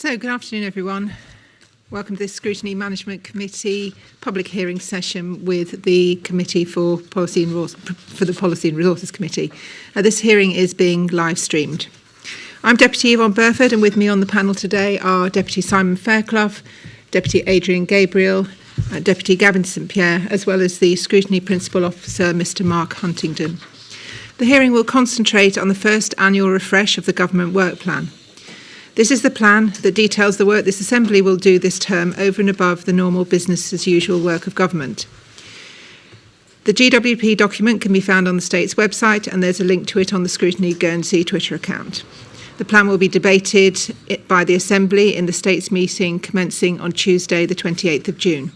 So, good afternoon, everyone. Welcome to this Scrutiny Management Committee public hearing session with the Committee for the Policy and Resources Committee. This hearing is being live streamed. I'm Deputy Yvonne Burford, and with me on the panel today are Deputy Simon Fairclough, Deputy Adrian Gabriel, Deputy Gavin St Pierre, as well as the Scrutiny Principal Officer, Mr Mark Huntingdon. The hearing will concentrate on the first annual refresh of the Government Work Plan. This is the plan that details the work this Assembly will do this term over and above the normal business-as-usual work of government. The GWP document can be found on the State's website, and there's a link to it on the Scrutiny Guernsey Twitter account. The plan will be debated by the Assembly in the State's meeting commencing on Tuesday, the 28th of June.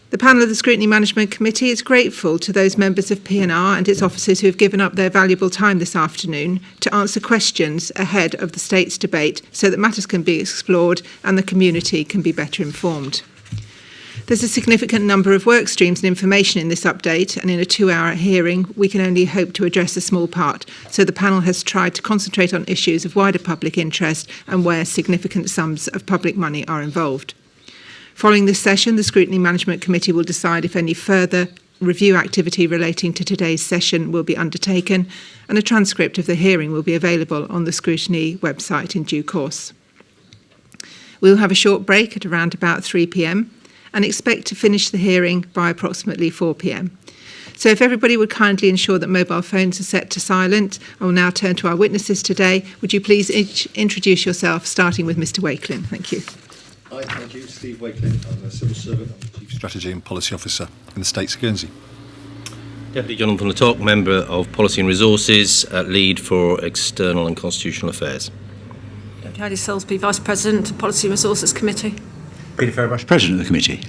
The panel of the Scrutiny Management Committee is grateful to those members of P&R and its officers who have given up their valuable time this afternoon to answer questions ahead of the State's debate so that matters can be explored and the community can be better informed. There's a significant number of work streams and information in this update, and in a 2-hour hearing, we can only hope to address a small part, so the panel has tried to concentrate on issues of wider public interest and where significant sums of public money are involved. Following this session, the Scrutiny Management Committee will decide if any further review activity relating to today's session will be undertaken, and a transcript of the hearing will be available on the Scrutiny website in due course. We will have a short break at around about 3 p.m. and expect to finish the hearing by approximately 4 p.m. So if everybody would kindly ensure that mobile phones are set to silent, I will now turn to our witnesses today. Would you please introduce yourself, starting with Mr Wakelin? Thank you. Hi, thank you. Steve Wakelin. I'm a civil servant. I'm the Chief Strategy and Policy Officer in the States of Guernsey. Deputy Jonathan Lattock, Member of Policy and Resources, Lead for External and Constitutional Affairs. Deputy Heidi Salisbury, Vice President of Policy and Resources Committee. Peter Fairbrass, President of the Committee.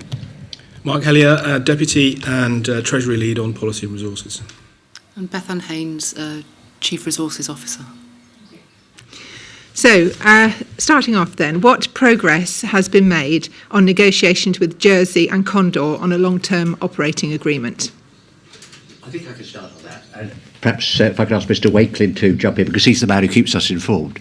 Mark Hellier, Deputy and Treasury Lead on Policy and Resources. And Beth Ann Haynes, Chief Resources Officer. So, starting off then, what progress has been made on negotiations with Jersey and Condor on a long-term operating agreement? I think I can start on that. And perhaps if I could ask Mr Wakelin to jump in, because he's the man who keeps us informed.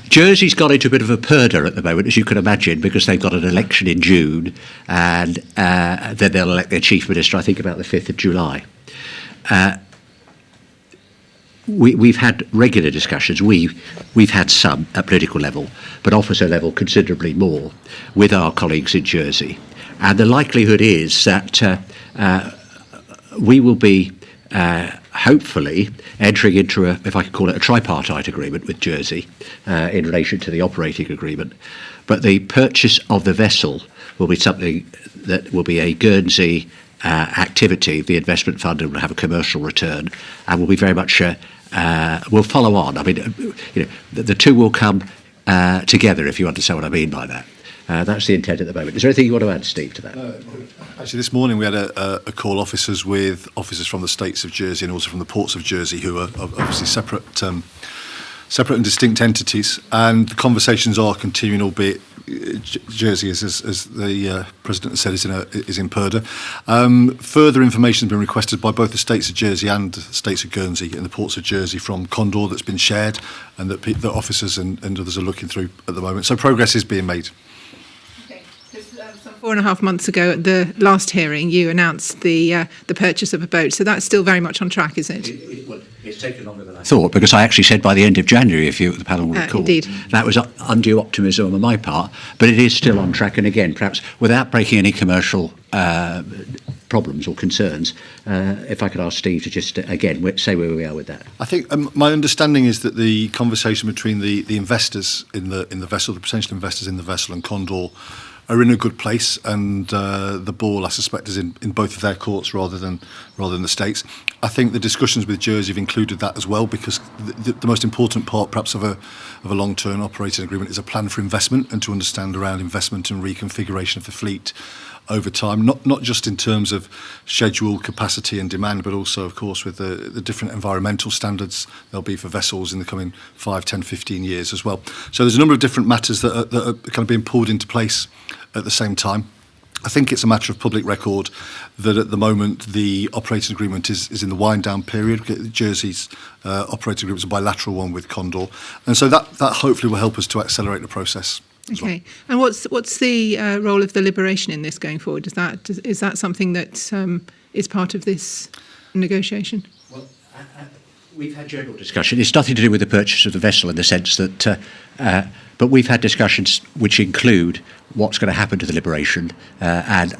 Jersey's got into a bit of a purdah at the moment, as you can imagine, because they've got an election in June, and then they'll elect their Chief Minister, I think, about the 5th of July. We've had regular discussions. We've had some at political level, but officer level considerably more with our colleagues in Jersey. And the likelihood is that we will be hopefully entering into if I could call it a tripartite agreement with Jersey in relation to the operating agreement. But the purchase of the vessel will be something that will be a Guernsey activity. The investment fund will have a commercial return and will be very much will follow on. I mean, the two will come together, if you understand what I mean by that. That's the intent at the moment. Is there anything you want to add, Steve, to that? Actually, this morning we had a call with officers from the States of Jersey and also from the ports of Jersey, who are obviously separate and distinct entities, and the conversations are continuing, albeit Jersey, as the President has said, is in purdah. Further information has been requested by both the States of Jersey and the States of Guernsey and the ports of Jersey from Condor that's been shared and that the officers and others are looking through at the moment. So progress is being made. Okay. 4.5 months ago at the last hearing, you announced the purchase of a boat, so that's still very much on track, is it? It's taken longer than I thought, because I actually said by the end of January, if the panel will recall. Indeed. That was undue optimism on my part, but it is still on track. And again, perhaps without breaking any commercial problems or concerns, if I could ask Steve to just, again, say where we are with that. I think my understanding is that the conversation between the investors in the vessel, the potential investors in the vessel and Condor, are in a good place, and the ball, I suspect, is in both of their courts rather than the States. I think the discussions with Jersey have included that as well, because the most important part, perhaps, of a long-term operating agreement is a plan for investment and to understand around investment and reconfiguration of the fleet over time, not just in terms of schedule, capacity and demand, but also, of course, with the different environmental standards there'll be for vessels in the coming 5, 10, 15 years as well. So there's a number of different matters that are kind of being pulled into place at the same time. I think it's a matter of public record that at the moment the operating agreement is in the wind down period. Jersey's operating agreement is a bilateral one with Condor, and so that hopefully will help us to accelerate the process. Okay, and what's the role of the Liberation in this going forward? Is that something that is part of this negotiation? Well, we've had general discussion. It's nothing to do with the purchase of the vessel in the sense that, but we've had discussions which include what's going to happen to the Liberation and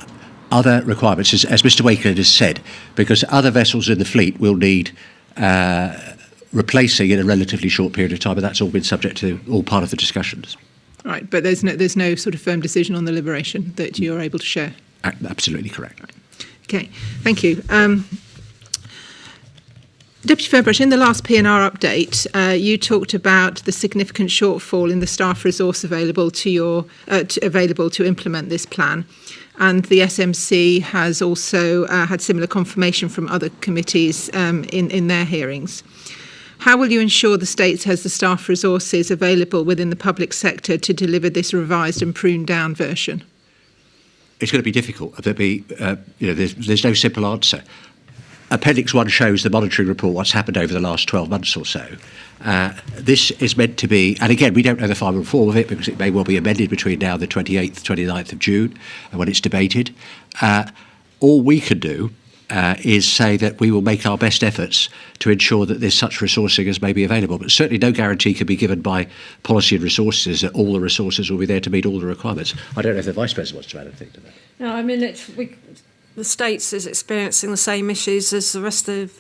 other requirements, as Mr. Wakeland has said, because other vessels in the fleet will need replacing in a relatively short period of time, and that's all been subject to all part of the discussions. Right, but there's no sort of firm decision on the Liberation that you're able to share? Absolutely correct. Right. Okay, thank you. Deputy Fairbrush, in the last P&R update, you talked about the significant shortfall in the staff resource available to implement this plan, and the SMC has also had similar confirmation from other committees in their hearings. How will you ensure the States has the staff resources available within the public sector to deliver this revised and pruned down version? It's going to be difficult. There's no simple answer. Appendix 1 shows the monitoring report, what's happened over the last 12 months or so. This is meant to be, and again, we don't know the final form of it because it may well be amended between now and the 28th, 29th of June when it's debated. All we can do is say that we will make our best efforts to ensure that there's such resourcing as may be available. But certainly no guarantee can be given by policy and resources that all the resources will be there to meet all the requirements. I don't know if the Vice President wants to add anything to that. No, I mean, the States is experiencing the same issues as the rest of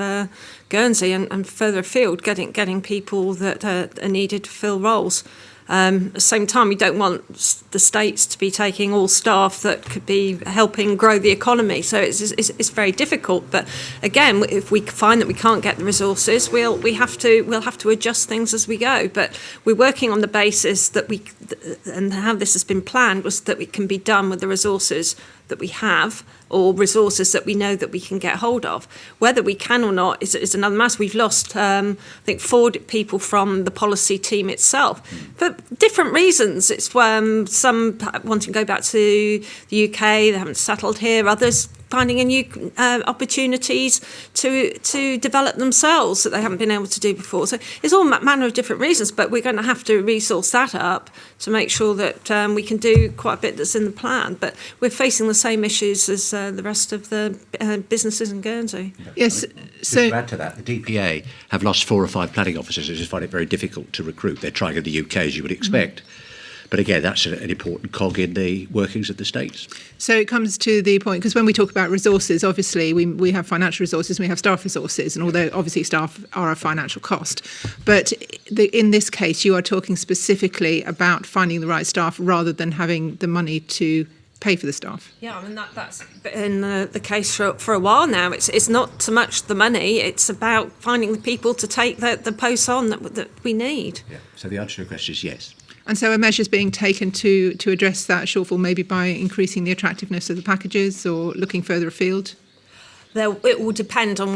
Guernsey and further afield, getting people that are needed to fill roles. At the same time, we don't want the States to be taking all staff that could be helping grow the economy. So it's very difficult. But again, if we find that we can't get the resources, we'll have to adjust things as we go. But we're working on the basis that and how this has been planned was that it can be done with the resources that we have or resources that we know that we can get hold of. Whether we can or not is another matter. We've lost, I think, 4 people from the policy team itself for different reasons. It's some wanting to go back to the UK, they haven't settled here, others finding a new opportunities to develop themselves that they haven't been able to do before. So it's all manner of different reasons, but we're going to have to resource that up to make sure that we can do quite a bit that's in the plan. But we're facing the same issues as the rest of the businesses in Guernsey. Yes. So to add to that, the DPA have lost 4 or 5 planning officers who just find it very difficult to recruit. They're trying in the UK, as you would expect. But again, that's an important cog in the workings of the States. So it comes to the point, because when we talk about resources, obviously we have financial resources, we have staff resources, and although obviously staff are a financial cost, but in this case you are talking specifically about finding the right staff rather than having the money to pay for the staff. Yeah, I mean that's been the case for a while now. It's not so much the money; it's about finding the people to take the posts on that we need. Yeah. So the answer to the question is yes. And so are measures being taken to address that shortfall, maybe by increasing the attractiveness of the packages or looking further afield? It will depend on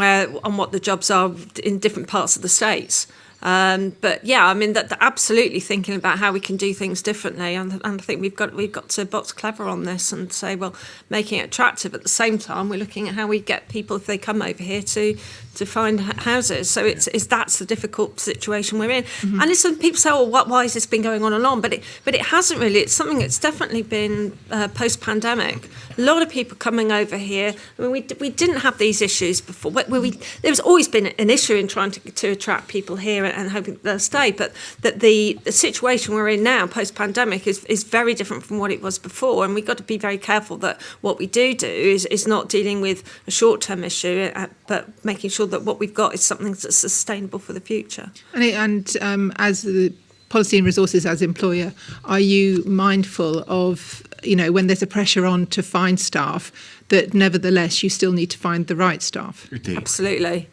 what the jobs are in different parts of the States. But yeah, I mean that absolutely thinking about how we can do things differently, and I think we've got to box clever on this and say, well, making it attractive. At the same time, we're looking at how we get people, if they come over here, to find houses. So that's the difficult situation we're in. Mm-hmm. And some people say, oh, why has this been going on and on? But it hasn't really. It's something that's definitely been post-pandemic. A lot of people coming over here. I mean, we didn't have these issues before. There's always been an issue in trying to attract people here and hoping they'll stay. But that the situation we're in now, post-pandemic, is very different from what it was before. And we've got to be very careful that what we do is not dealing with a short-term issue, but making sure that what we've got is something that's sustainable for the future. And as the policy and resources as employer, are you mindful of, when there's a pressure on to find staff, that nevertheless you still need to find the right staff? Indeed. Absolutely.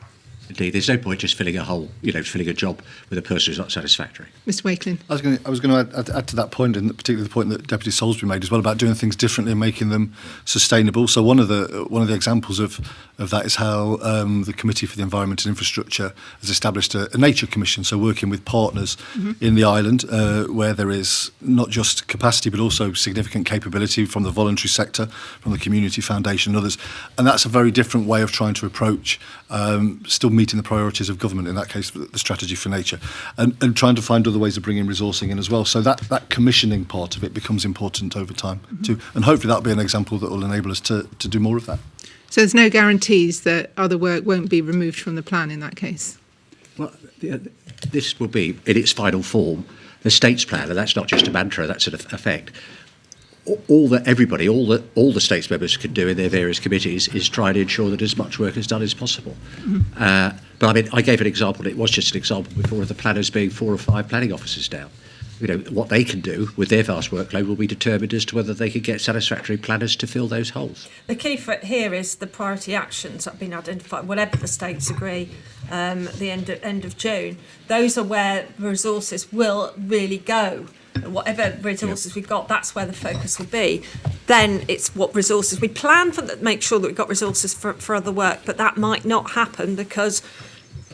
Indeed, there's no point just filling a hole, filling a job with a person who's not satisfactory. Mr Wakelin. I was going to add to that point, and particularly the point that Deputy Salisbury made as well, about doing things differently and making them sustainable. So one of the examples of that is how the Committee for the Environment and Infrastructure has established a nature commission. So working with partners in the island, where there is not just capacity but also significant capability from the voluntary sector, from the community foundation and others. And that's a very different way of trying to approach still meeting the priorities of government, in that case the strategy for nature, and trying to find other ways of bringing resourcing in as well. So that commissioning part of it becomes important over time too, and hopefully that'll be an example that will enable us to do more of that. So there's no guarantees that other work won't be removed from the plan in that case? Well, this will be, in its final form, the state's plan, and that's not just a mantra, that's an effect. All the states members can do in their various committees is try to ensure that as much work is done as possible. But I mean, I gave an example, it was just an example before, of the planners being 4 or 5 planning officers down. What they can do with their vast workload will be determined as to whether they can get satisfactory planners to fill those holes. The key for it here is the priority actions that have been identified, whatever the states agree, the end of June. Those are where the resources will really go. Whatever resources we've got, that's where the focus will be. Then it's what resources we plan for, that make sure that we've got resources for other work, but that might not happen because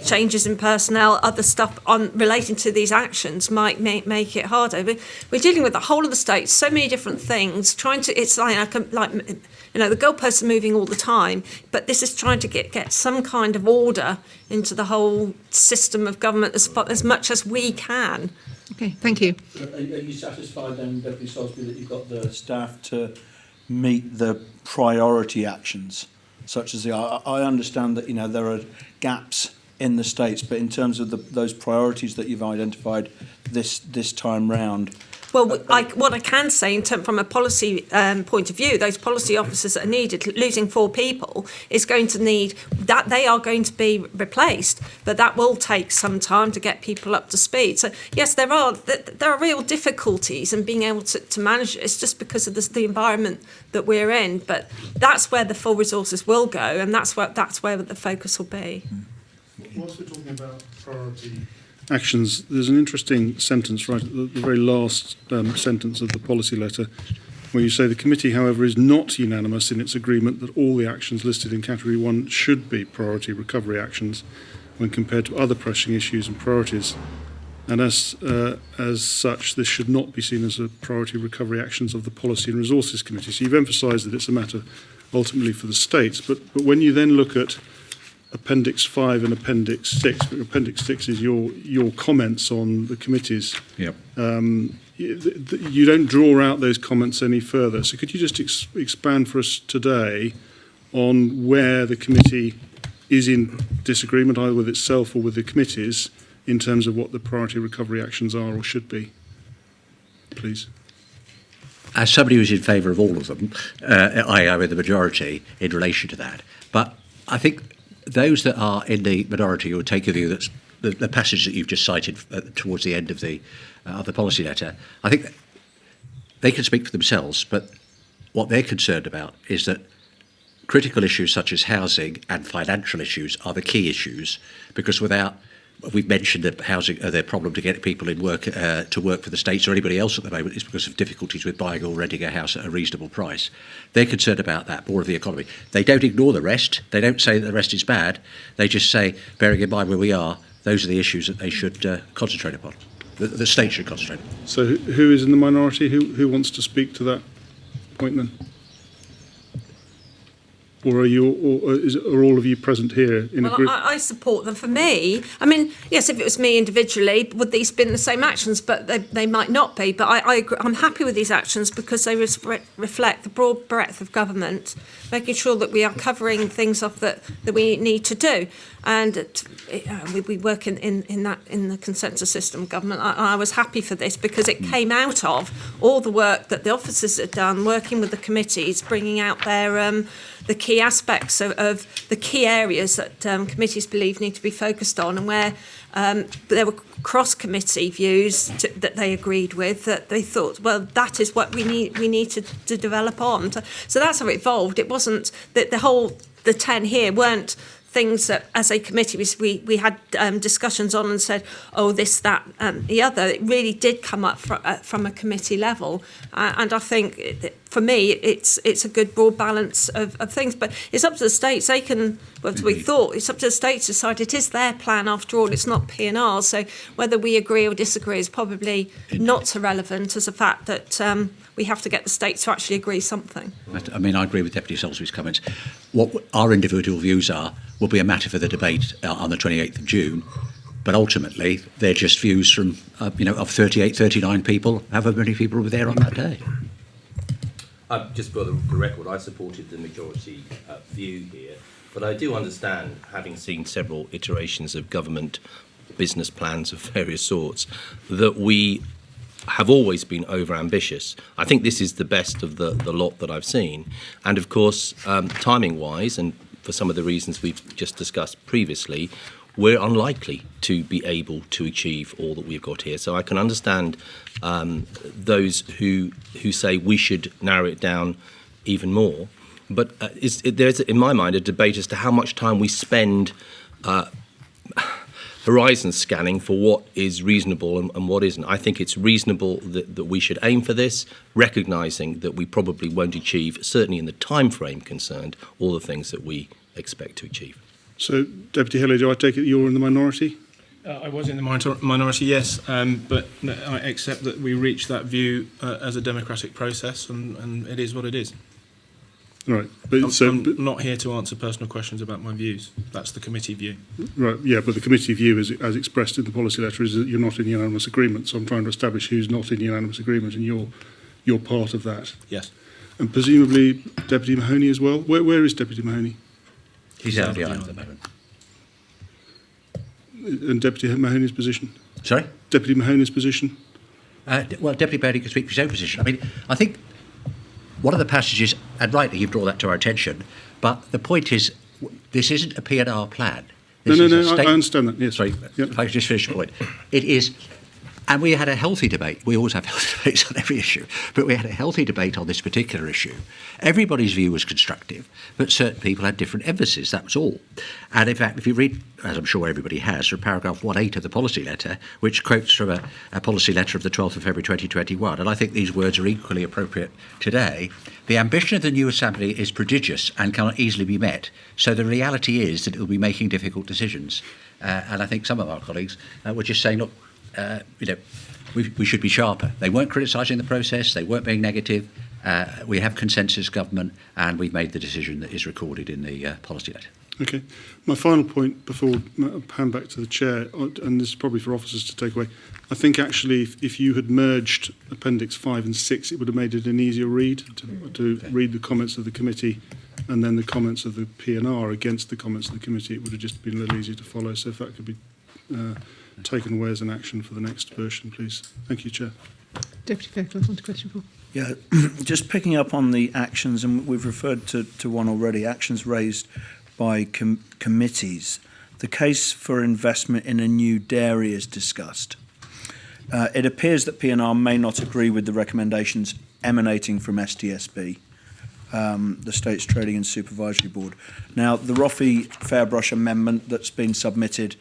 changes in personnel, other stuff relating to these actions might make it harder. We're dealing with the whole of the state, so many different things. It's like the goalposts are moving all the time, but this is trying to get some kind of order into the whole system of government as much as we can. Okay, thank you. Are you satisfied then, Deputy Salisbury, that you've got the staff to meet the priority actions, such as I understand that there are gaps in the states, but in terms of those priorities that you've identified this time round. Well, what I can say from a policy point of view, those policy officers that are needed, losing 4 people, is going to need that they are going to be replaced, but that will take some time to get people up to speed. So yes, there are real difficulties in being able to manage it. It's just because of the environment that we're in, but that's where the full resources will go, and that's where the focus will be. Whilst we're talking about priority actions, there's an interesting sentence right at the very last sentence of the policy letter, where you say the committee, however, is not unanimous in its agreement that all the actions listed in category 1 should be priority recovery actions when compared to other pressing issues and priorities, and as such this should not be seen as a priority recovery actions of the policy and resources committee. So you've emphasised that it's a matter ultimately for the states, but when you then look at Appendix 5 and Appendix 6. Appendix 6 is your comments on the committees. Yep. You don't draw out those comments any further. So could you just expand for us today on where the committee is in disagreement, either with itself or with the committees, in terms of what the priority recovery actions are or should be, please? As somebody who's in favour of all of them, I am in the majority in relation to that. But I think those that are in the minority will take a view that's the passage that you've just cited towards the end of the policy letter. I think they can speak for themselves, but what they're concerned about is that critical issues such as housing and financial issues are the key issues, because we've mentioned that housing, their problem to get people in work to work for the states or anybody else at the moment is because of difficulties with buying or renting a house at a reasonable price. They're concerned about that, more of the economy. They don't ignore the rest. They don't say that the rest is bad. They just say, bearing in mind where we are, those are the issues that they should concentrate upon. The state should concentrate upon. So who is in the minority? Who wants to speak to that point then? Or are all of you present here in a group? I support them. For me, I mean, yes, if it was me individually, would these been the same actions? But they might not be. But I agree, I'm happy with these actions because they reflect the broad breadth of government, making sure that we are covering things off that we need to do. And we work in the consensus system of government. I was happy for this because it came out of all the work that the officers had done, working with the committees, bringing out their the key aspects of the key areas that committees believe need to be focused on, and where there were cross-committee views that they agreed with, that they thought, well, that is what we need to develop on. So that's how it evolved. It wasn't that the 10 here weren't things that, as a committee, we had discussions on and said, oh, this, that, and the other. It really did come up from a committee level, and I think for me, it's a good broad balance of things. But it's up to the states. They can, as we thought, it's up to the states to decide. It is their plan after all. It's not P&R. So whether we agree or disagree is probably not so relevant as the fact that we have to get the states to actually agree something. I mean, I agree with Deputy Salisbury's comments. What our individual views are will be a matter for the debate on the 28th of June. But ultimately, they're just views from, of 38, 39 people, however many people were there on that day. Just for the record, I supported the majority view here, but I do understand, having seen several iterations of government business plans of various sorts, that we have always been over-ambitious. I think this is the best of the lot that I've seen. And of course, timing-wise, and for some of the reasons we've just discussed previously, we're unlikely to be able to achieve all that we've got here. So I can understand those who say we should narrow it down even more. But there's, in my mind, a debate as to how much time we spend horizon scanning for what is reasonable and what isn't. I think it's reasonable that we should aim for this, recognising that we probably won't achieve, certainly in the time frame concerned, all the things that we expect to achieve. So, Deputy Hillier, do I take it you're in the minority? I was in the minority, yes, but I accept that we reached that view as a democratic process, and it is what it is. Right, but I'm not here to answer personal questions about my views. That's the committee view. Right, yeah, but the committee view, as expressed in the policy letter, is that you're not in unanimous agreement. So I'm trying to establish who's not in unanimous agreement, and you're part of that. Yes. And presumably Deputy Mahoney as well. Where is Deputy Mahoney? He's out behind at the moment. And Deputy Mahoney's position? Sorry? Deputy Mahoney's position? Well, Deputy Bailey can speak for his own position. I mean, I think one of the passages, and rightly you've drawn that to our attention, but the point is, this isn't a P&R plan. No, I understand that, yes. Sorry, yep. If I could just finish the point. It is, and we had a healthy debate. We always have healthy debates on every issue, but we had a healthy debate on this particular issue. Everybody's view was constructive, but certain people had different emphasis, that was all. And in fact, if you read, as I'm sure everybody has, from paragraph 1.8 of the policy letter, which quotes from a policy letter of the 12th of February 2021, and I think these words are equally appropriate today, the ambition of the new Assembly is prodigious and cannot easily be met, so the reality is that it will be making difficult decisions. And I think some of our colleagues were just saying, look, we should be sharper. They weren't criticising the process, they weren't being negative. We have consensus government, and we've made the decision that is recorded in the policy letter. Okay. My final point before I hand back to the Chair, and this is probably for officers to take away, I think actually if you had merged Appendix 5 and 6, it would have made it an easier read to read the comments of the committee and then the comments of the P&R against the comments of the committee. It would have just been a little easier to follow. So if that could be taken away as an action for the next version, please. Thank you, Chair. Deputy Fairclough, on to question 4. Yeah, just picking up on the actions, and we've referred to one already, actions raised by committees. The case for investment in a new dairy is discussed. It appears that P&R may not agree with the recommendations emanating from STSB, the State's Trading and Supervisory Board. Now, the Roffey-Fairbrush amendment that's been submitted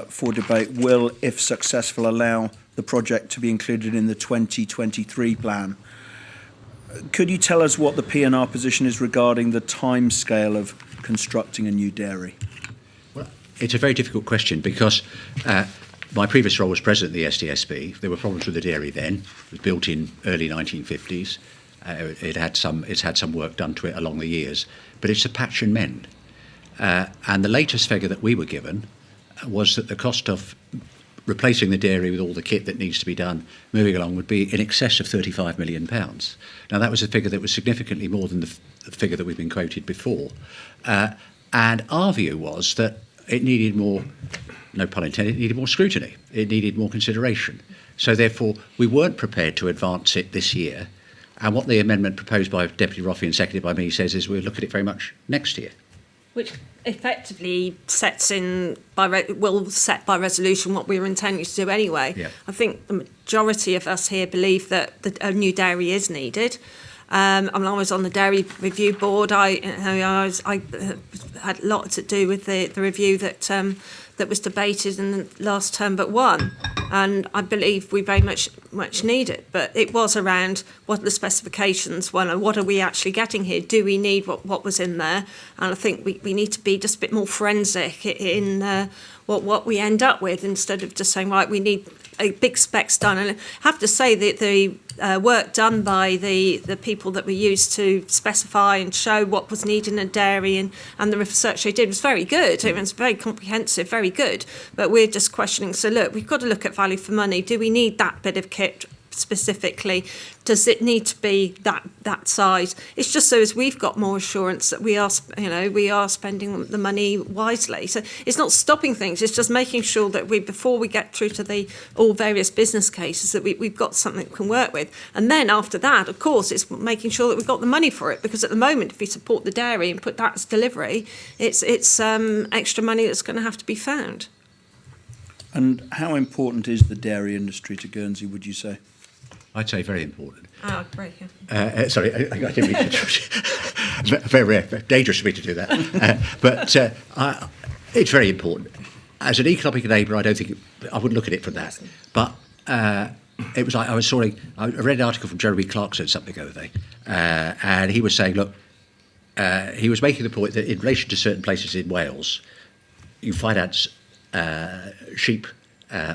for debate will, if successful, allow the project to be included in the 2023 plan. Could you tell us what the P&R position is regarding the timescale of constructing a new dairy? Well, it's a very difficult question because my previous role was president of the STSB. There were problems with the dairy then. It was built in early 1950s. It's had some work done to it along the years, but it's a patch and mend. And the latest figure that we were given was that the cost of replacing the dairy with all the kit that needs to be done moving along would be in excess of £35 million. Now, that was a figure that was significantly more than the figure that we've been quoted before. And our view was that it needed more, no pun intended, it needed more scrutiny. It needed more consideration. So, therefore, we weren't prepared to advance it this year. And what the amendment proposed by Deputy Roffey and seconded by me says is we'll look at it very much next year. Which effectively will set by resolution what we were intending to do anyway. Yeah. I think the majority of us here believe that a new dairy is needed. I was on the Dairy Review Board. I had a lot to do with the review that was debated in the last term but one, and I believe we very much need it. But it was around what are the specifications, and what are we actually getting here? Do we need what was in there? And I think we need to be just a bit more forensic in what we end up with, instead of just saying, right, we need a big specs done. And I have to say that the work done by the people that we used to specify and show what was needed in a dairy and the research they did was very good. It was very comprehensive, very good. But we're just questioning, so look, we've got to look at value for money. Do we need that bit of kit specifically? Does it need to be that size? It's just so as we've got more assurance that we are spending the money wisely. So it's not stopping things. It's just making sure that before we get through to all various business cases, that we've got something we can work with. And then after that, of course, it's making sure that we've got the money for it. Because at the moment, if we support the dairy and put that as delivery, it's extra money that's going to have to be found. And how important is the dairy industry to Guernsey, would you say? I'd say very important. Oh, great. Yeah. Sorry, I didn't mean to interrupt you. Very dangerous for me to do that. But it's very important. As an economic neighbour, I don't think I would look at it from that. But it was like I read an article from Jeremy Clarkson something the other day, and he was saying, look, he was making the point that in relation to certain places in Wales, you finance sheep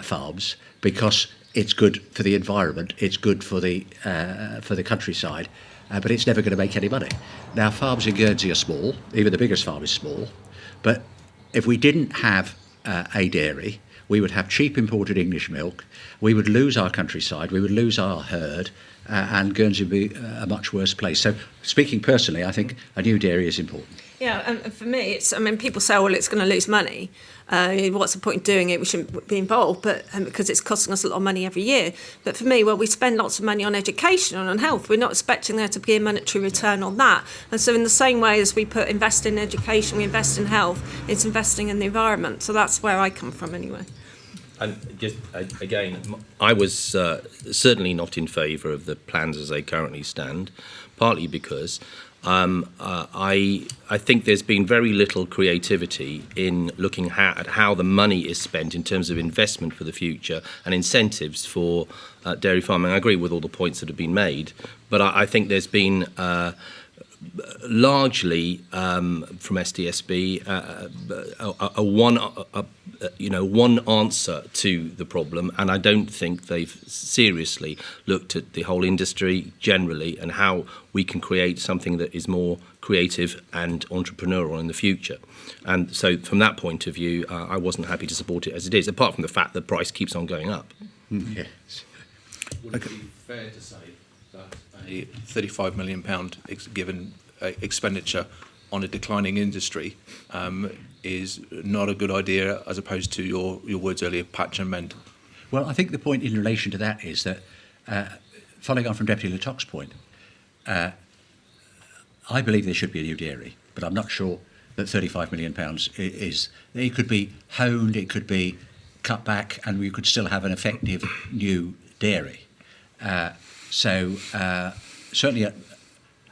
farms because it's good for the environment, it's good for the countryside, but it's never going to make any money. Now, farms in Guernsey are small, even the biggest farm is small, but if we didn't have a dairy, we would have cheap imported English milk, we would lose our countryside, we would lose our herd, and Guernsey would be a much worse place. So, speaking personally, I think a new dairy is important. Yeah, and for me, people say, well, it's going to lose money. What's the point in doing it? We shouldn't be involved, but because it's costing us a lot of money every year. But for me, we spend lots of money on education and on health. We're not expecting there to be a monetary return on that. And so in the same way as we invest in education, we invest in health, it's investing in the environment. So that's where I come from anyway. And just again, I was certainly not in favour of the plans as they currently stand, partly because I think there's been very little creativity in looking at how the money is spent in terms of investment for the future and incentives for dairy farming. I agree with all the points that have been made, but I think there's been largely from SDSB one answer to the problem, and I don't think they've seriously looked at the whole industry generally and how we can create something that is more creative and entrepreneurial in the future. And so from that point of view, I wasn't happy to support it as it is, apart from the fact that the price keeps on going up. Yes. Would it be fair to say that a £35 million given expenditure on a declining industry is not a good idea, as opposed to your words earlier, patch and mend? Well, I think the point in relation to that is that, following on from Deputy Latoc's point, I believe there should be a new dairy, but I'm not sure that £35 million is. It could be honed, it could be cut back, and we could still have an effective new dairy. Certainly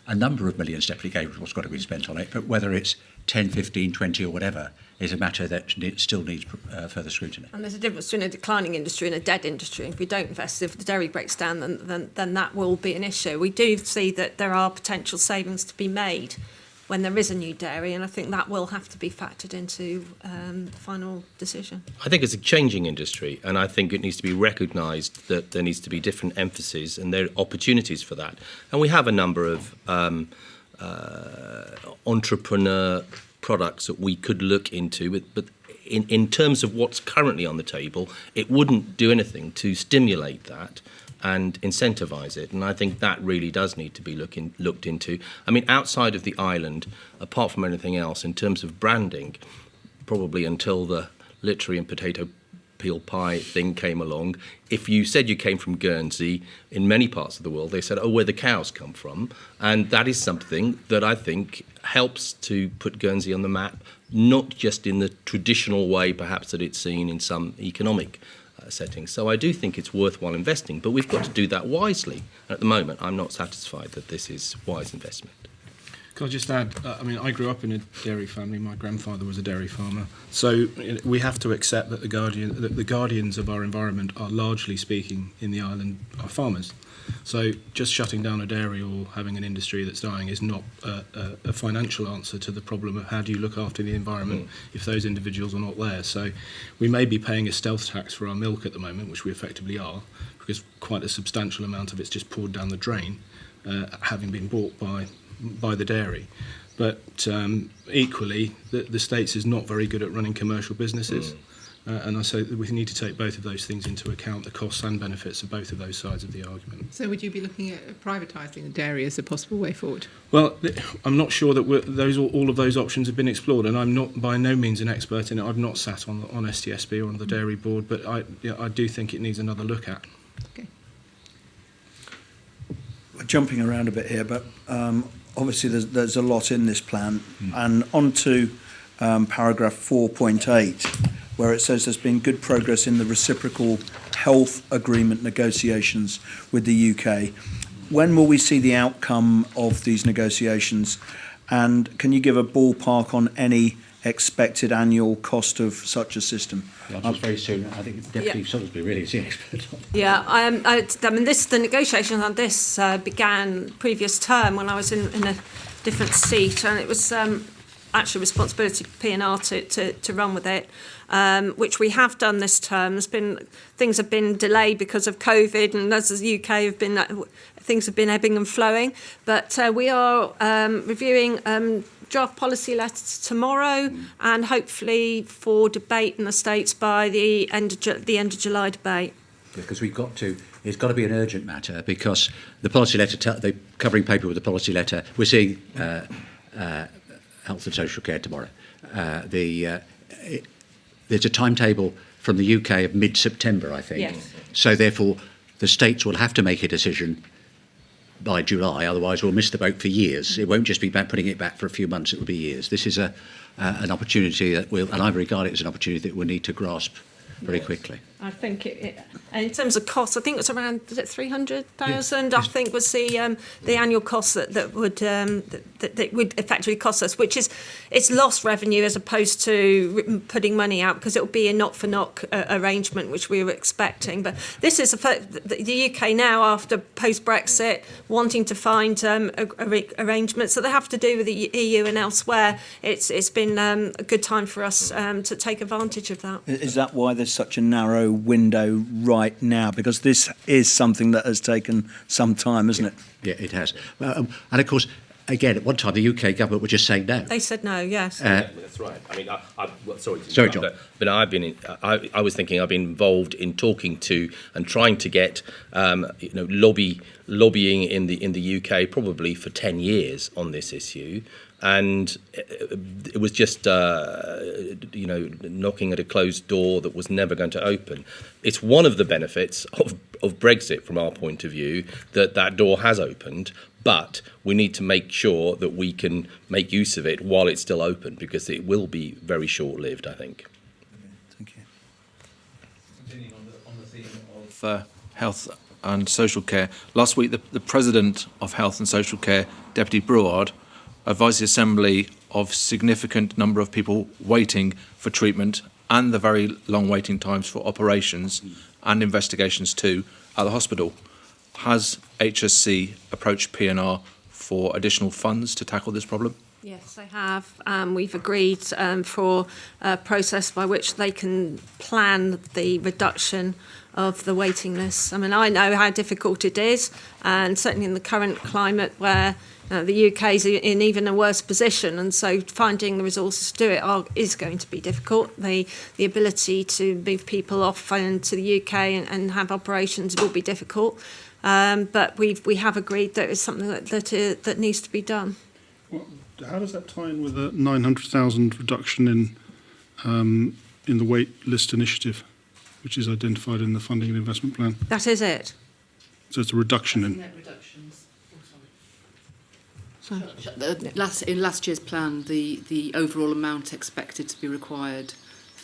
a number of millions Deputy Gabriel's got to be spent on it, but whether it's 10, 15, 20 or whatever is a matter that still needs further scrutiny. And there's a difference between a declining industry and a dead industry. If we don't invest, if the dairy breaks down, then that will be an issue. We do see that there are potential savings to be made when there is a new dairy, and I think that will have to be factored into the final decision. I think it's a changing industry, and I think it needs to be recognised that there needs to be different emphasis and there are opportunities for that. And we have a number of entrepreneur products that we could look into, but in terms of what's currently on the table, it wouldn't do anything to stimulate that and incentivise it. And I think that really does need to be looked into. I mean, outside of the island, apart from anything else, in terms of branding, probably until the literary and potato peel pie thing came along, if you said you came from Guernsey, in many parts of the world, they said, oh, where the cows come from. And that is something that I think helps to put Guernsey on the map, not just in the traditional way, perhaps, that it's seen in some economic setting. So I do think it's worthwhile investing, but we've got to do that wisely. At the moment, I'm not satisfied that this is wise investment. Can I just add, I grew up in a dairy family. My grandfather was a dairy farmer. So we have to accept that the guardians of our environment are, largely speaking, in the island, are farmers. So just shutting down a dairy or having an industry that's dying is not a financial answer to the problem of how do you look after the environment if those individuals are not there. So we may be paying a stealth tax for our milk at the moment, which we effectively are, because quite a substantial amount of it's just poured down the drain, having been bought by the dairy. But equally, the States is not very good at running commercial businesses. And I say that we need to take both of those things into account, the costs and benefits of both of those sides of the argument. So would you be looking at privatising the dairy as a possible way forward? Well, I'm not sure that all of those options have been explored, and I'm not by no means an expert in it. I've not sat on STSB or on the dairy board, but I do think it needs another look at. Okay. We're jumping around a bit here, but obviously there's a lot in this plan. And on to paragraph 4.8, where it says there's been good progress in the reciprocal health agreement negotiations with the UK. When will we see the outcome of these negotiations? And can you give a ballpark on any expected annual cost of such a system? Very soon. I think Deputy Salisbury really is the expert on it. Yeah, the negotiations on this began previous term when I was in a different seat, and it was actually responsibility for P&R to run with it, which we have done this term. Things have been delayed because of COVID, and as the UK things have been ebbing and flowing. But we are reviewing draft policy letters tomorrow, and hopefully for debate in the States by the end of July debate. Because it's got to be an urgent matter, because the policy letter, the covering paper with the policy letter, we're seeing health and social care tomorrow. There's a timetable from the UK of mid-September, I think. Yes. So therefore, the states will have to make a decision by July, otherwise we'll miss the boat for years. It won't just be putting it back for a few months, it will be years. This is an opportunity that and I regard it as an opportunity that we'll need to grasp very quickly. I think and in terms of costs, I think it was around 300,000. I think was the annual cost that would effectively cost us, which is it's lost revenue as opposed to putting money out, because it will be a knock-for-knock arrangement, which we were expecting. But this is the UK now, after post-Brexit, wanting to find arrangements that they have to do with the EU and elsewhere. It's been a good time for us to take advantage of that. Is that why there's such a narrow window right now? Because this is something that has taken some time, isn't it? Yeah, it has. And of course, again, at one time the UK government were just saying no. They said no, yes. That's right. I mean, Sorry, John. But I was thinking I've been involved in talking to and trying to get lobbying in the UK probably for 10 years on this issue. And it was just, knocking at a closed door that was never going to open. It's one of the benefits of Brexit, from our point of view, that door has opened, but we need to make sure that we can make use of it while it's still open, because it will be very short-lived, I think. Thank you. Continuing on the theme of health and social care, last week the President of Health and Social Care, Deputy Brouard, advised the Assembly of significant number of people waiting for treatment and the very long waiting times for operations and investigations too at the hospital. Has HSC approached P&R for additional funds to tackle this problem? Yes, they have. We've agreed for a process by which they can plan the reduction of the waiting list. I mean, I know how difficult it is, and certainly in the current climate where the UK is in even a worse position, and so finding the resources to do it is going to be difficult. The ability to move people off into the UK and have operations will be difficult, but we have agreed that it's something that needs to be done. Well, how does that tie in with the 900,000 reduction in the wait list initiative, which is identified in the funding and investment plan? That is it. So it's a reduction in. Net reductions. In last year's plan, the overall amount expected to be required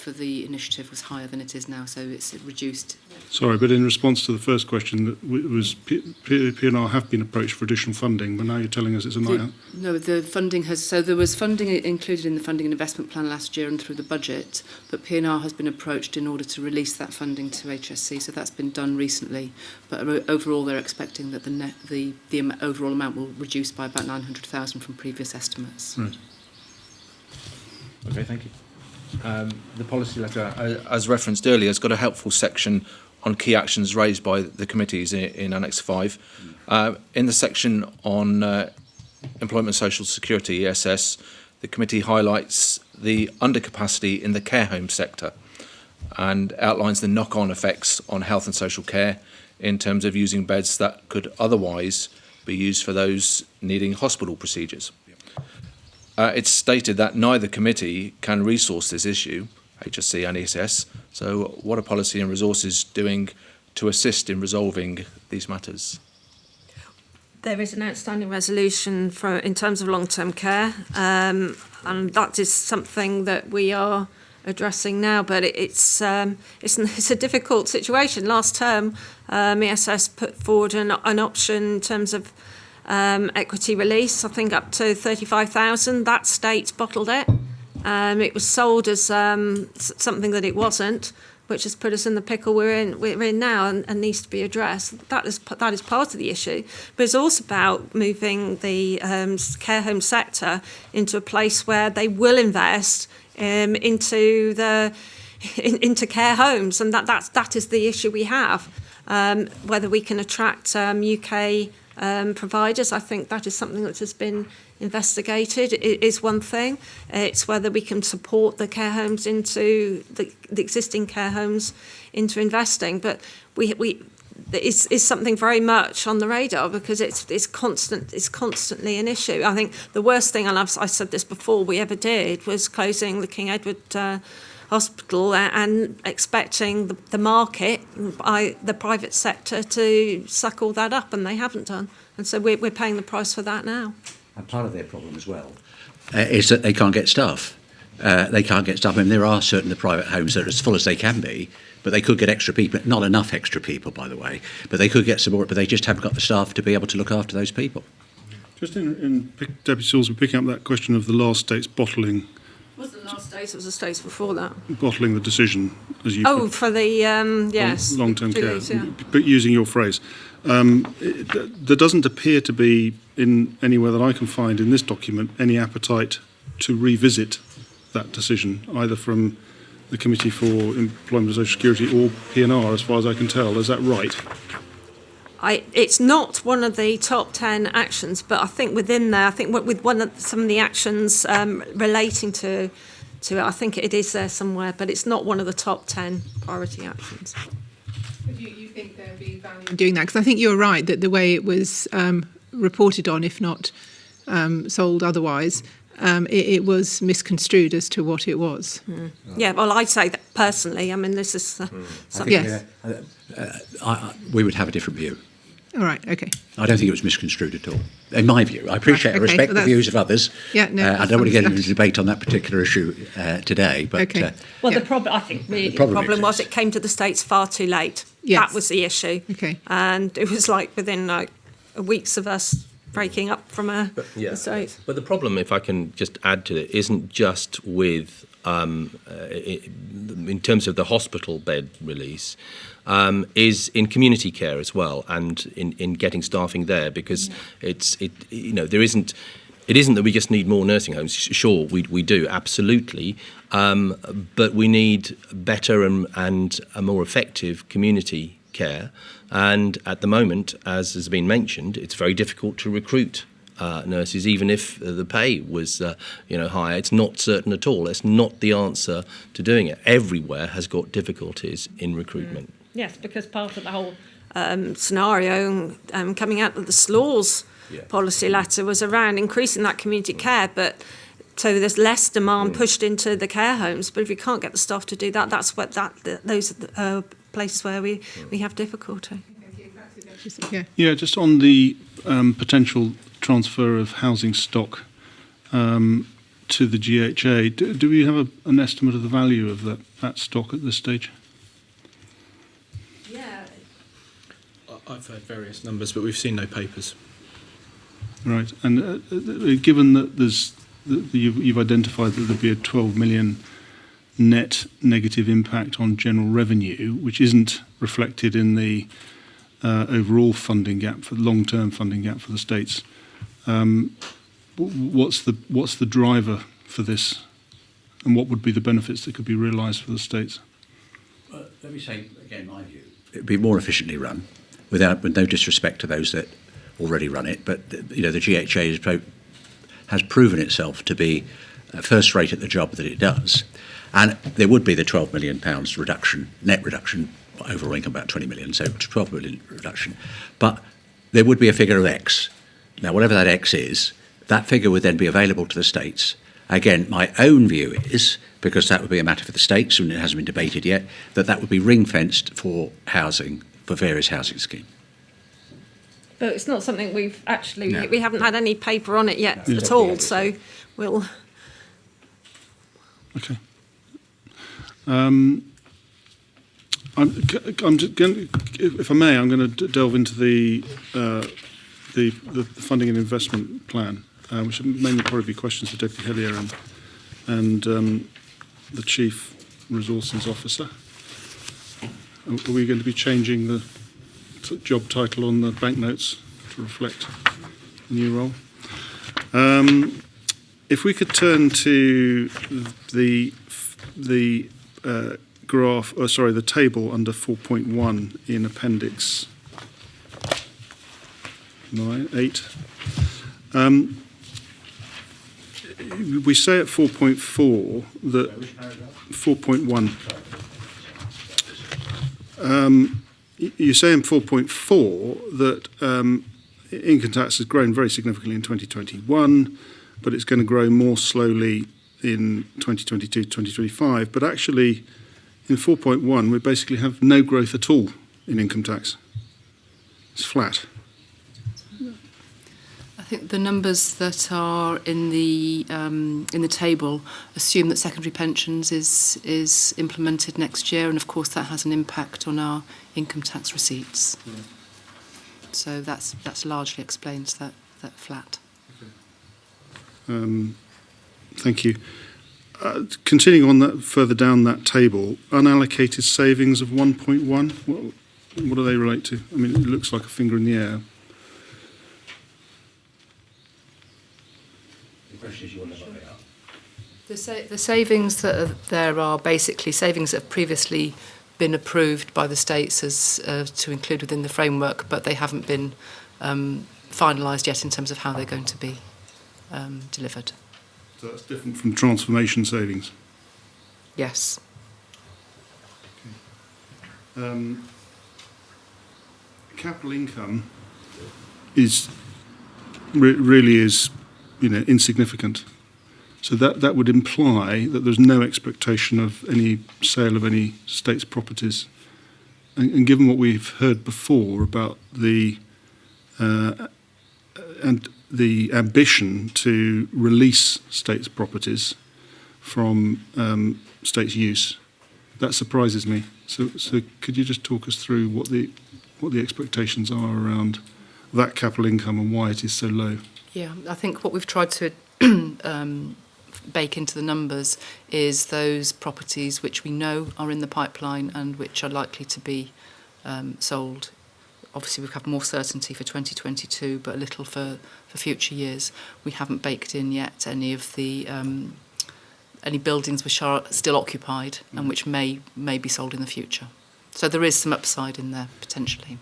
for the initiative was higher than it is now, so it's reduced. Sorry, but in response to the first question, that was P&R have been approached for additional funding, but now you're telling us it's a night. No, the funding has. So there was funding included in the funding and investment plan last year and through the budget, but P&R has been approached in order to release that funding to HSC. So that's been done recently. But overall, they're expecting that the overall amount will reduce by about 900,000 from previous estimates. Right. Okay, thank you. The policy letter, as referenced earlier, has got a helpful section on key actions raised by the committees in Annex 5. In the section on Employment and Social Security, ESS, the committee highlights the undercapacity in the care home sector and outlines the knock-on effects on health and social care in terms of using beds that could otherwise be used for those needing hospital procedures. It's stated that neither committee can resource this issue, HSC and ESS, so what are policy and resources doing to assist in resolving these matters? There is an outstanding resolution in terms of long-term care, and that is something that we are addressing now, but it's a difficult situation. Last term, ESS put forward an option in terms of equity release, I think up to 35,000. That state bottled it. It was sold as something that it wasn't, which has put us in the pickle we're in now and needs to be addressed. That is part of the issue, but it's also about moving the care home sector into a place where they will invest into care homes, and that is the issue we have. Whether we can attract UK providers, I think that is something that has been investigated. It is one thing. It's whether we can support the care homes into the existing care homes into investing. But it's something very much on the radar because it's constantly an issue. I think the worst thing, and I said this before, we ever did was closing the King Edward Hospital and expecting the market, the private sector, to suck all that up, and they haven't done. And so we're paying the price for that now. And part of their problem as well is that they can't get staff. They can't get staff. I mean, there are certain the private homes that are as full as they can be, but they could get extra people. Not enough extra people, by the way, but they could get some more, but they just haven't got the staff to be able to look after those people. Just in Deputy Salisbury, picking up that question of the last state's bottling. It wasn't the last state, it was the states before that. Bottling the decision, as you put, for the, yes. long-term care, Yeah. but using your phrase. There doesn't appear to be, in anywhere that I can find in this document, any appetite to revisit that decision, either from the Committee for Employment and Social Security or P&R, as far as I can tell. Is that right? It's not one of the top 10 actions, but I think within there, I think with some of the actions relating to it, I think it is there somewhere, but it's not one of the top 10 priority actions. But you think there'd be value in doing that? Because I think you're right that the way it was reported on, if not sold otherwise, it was misconstrued as to what it was. Mm. Yeah, well, I'd say that personally. I mean, this is something. Yes. We would have a different view. All right, okay. I don't think it was misconstrued at all, in my view. I appreciate and respect the views of others. Yeah, no. I don't want to get into a debate on that particular issue today. But, okay. Well, yeah. the problem, I think, really, the problem was it came to the States far too late. Yes. That was the issue. Okay. And it was like within weeks of us breaking up from the States. But the problem, if I can just add to it, isn't just with, in terms of the hospital bed release, is in community care as well, and in getting staffing there, because it isn't that we just need more nursing homes. Sure, we do, absolutely, but we need better and a more effective community care. And at the moment, as has been mentioned, it's very difficult to recruit nurses, even if the pay was higher. It's not certain at all. It's not the answer to doing it. Everywhere has got difficulties in recruitment. Yes, because part of the whole scenario coming out of the SLAWS policy letter was around increasing that community care, but so there's less demand pushed into the care homes. But if you can't get the staff to do that, those are the places where we have difficulty. Yeah, just on the potential transfer of housing stock, to the GHA. Do we have an estimate of the value of that stock at this stage? Yeah. I've heard various numbers, but we've seen no papers. Right, and given that you've identified that there'll be a 12 million net negative impact on general revenue, which isn't reflected in the overall funding gap, for the long-term funding gap for the states, what's the driver for this, and what would be the benefits that could be realised for the states? Let me say again my view. It would be more efficiently run, with no disrespect to those that already run it, but the GHA has proven itself to be first rate at the job that it does, and there would be the £12 million reduction, net reduction, overall income about 20 million, so 12 million reduction, but there would be a figure of X. Now, whatever that X is, that figure would then be available to the states. Again, my own view is, because that would be a matter for the states and it hasn't been debated yet, that would be ring-fenced for housing, for various housing schemes. But it's not something we've actually, No. we haven't had any paper on it yet at all, so we'll... Okay. I'm just going, if I may, I'm going to delve into the funding and investment plan, which will mainly probably be questions for Deputy Hellier and the Chief Resources Officer. Are we going to be changing the job title on the banknotes to reflect the new role? If we could turn to the graph, the table under 4.1 in Appendix 8. We say at 4.4 that 4.1. You say in 4.4 that income tax has grown very significantly in 2021, but it's going to grow more slowly in 2022 to 2025. But actually, in 4.1, we basically have no growth at all in income tax. It's flat. I think the numbers that are in the table assume that secondary pensions is implemented next year, and of course that has an impact on our income tax receipts. Yeah. So that's largely explains that flat. Thank you. Continuing on that, further down that table, unallocated savings of 1.1. What do they relate to? I mean, it looks like a finger in the air. The savings that are there are basically savings that have previously been approved by the states as to include within the framework, but they haven't been finalised yet in terms of how they're going to be delivered. So that's different from transformation savings. Yes. Capital income is really is insignificant. So that would imply that there's no expectation of any sale of any state's properties. And given what we've heard before about the ambition to release states' properties from states' use, that surprises me. So could you just talk us through what the expectations are around that capital income and why it is so low? Yeah, I think what we've tried to bake into the numbers is those properties which we know are in the pipeline and which are likely to be sold. Obviously, we have more certainty for 2022, but a little for future years. We haven't baked in yet any of the any buildings which are still occupied and which may be sold in the future. So there is some upside in there potentially.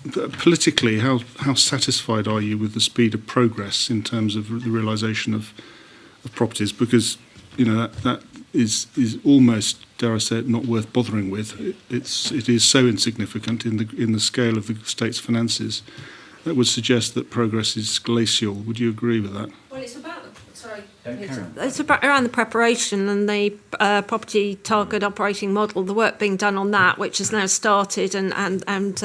But politically, how satisfied are you with the speed of progress in terms of the realisation of properties? Because that is almost, dare I say it, not worth bothering with. It is so insignificant in the scale of the state's finances that would suggest that progress is glacial. Would you agree with that? Well, it's about It's about around the preparation and the property target operating model, the work being done on that, which has now started and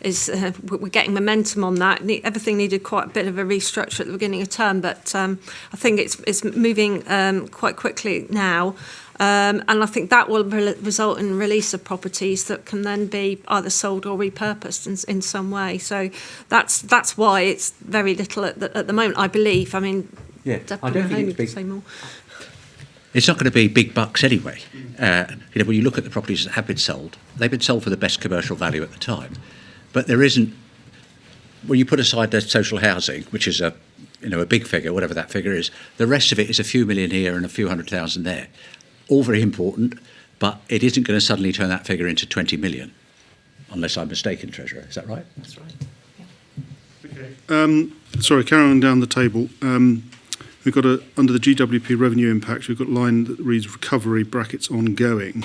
is we're getting momentum on that. Everything needed quite a bit of a restructure at the beginning of term, but I think it's moving quite quickly now. And I think that will result in release of properties that can then be either sold or repurposed in some way. So that's why it's very little at the moment, I believe. I mean, yeah, I don't think it's big. say more. It's not going to be big bucks anyway. When you look at the properties that have been sold, they've been sold for the best commercial value at the time. But there isn't, when you put aside the social housing, which is a big figure, whatever that figure is, the rest of it is a few million here and a few 100,000 there. All very important, but it isn't going to suddenly turn that figure into 20 million, unless I'm mistaken, Treasurer. Is that right? That's right. Okay. Sorry, carrying on down the table. We've got under the GWP revenue impact, we've got a line that reads recovery brackets ongoing.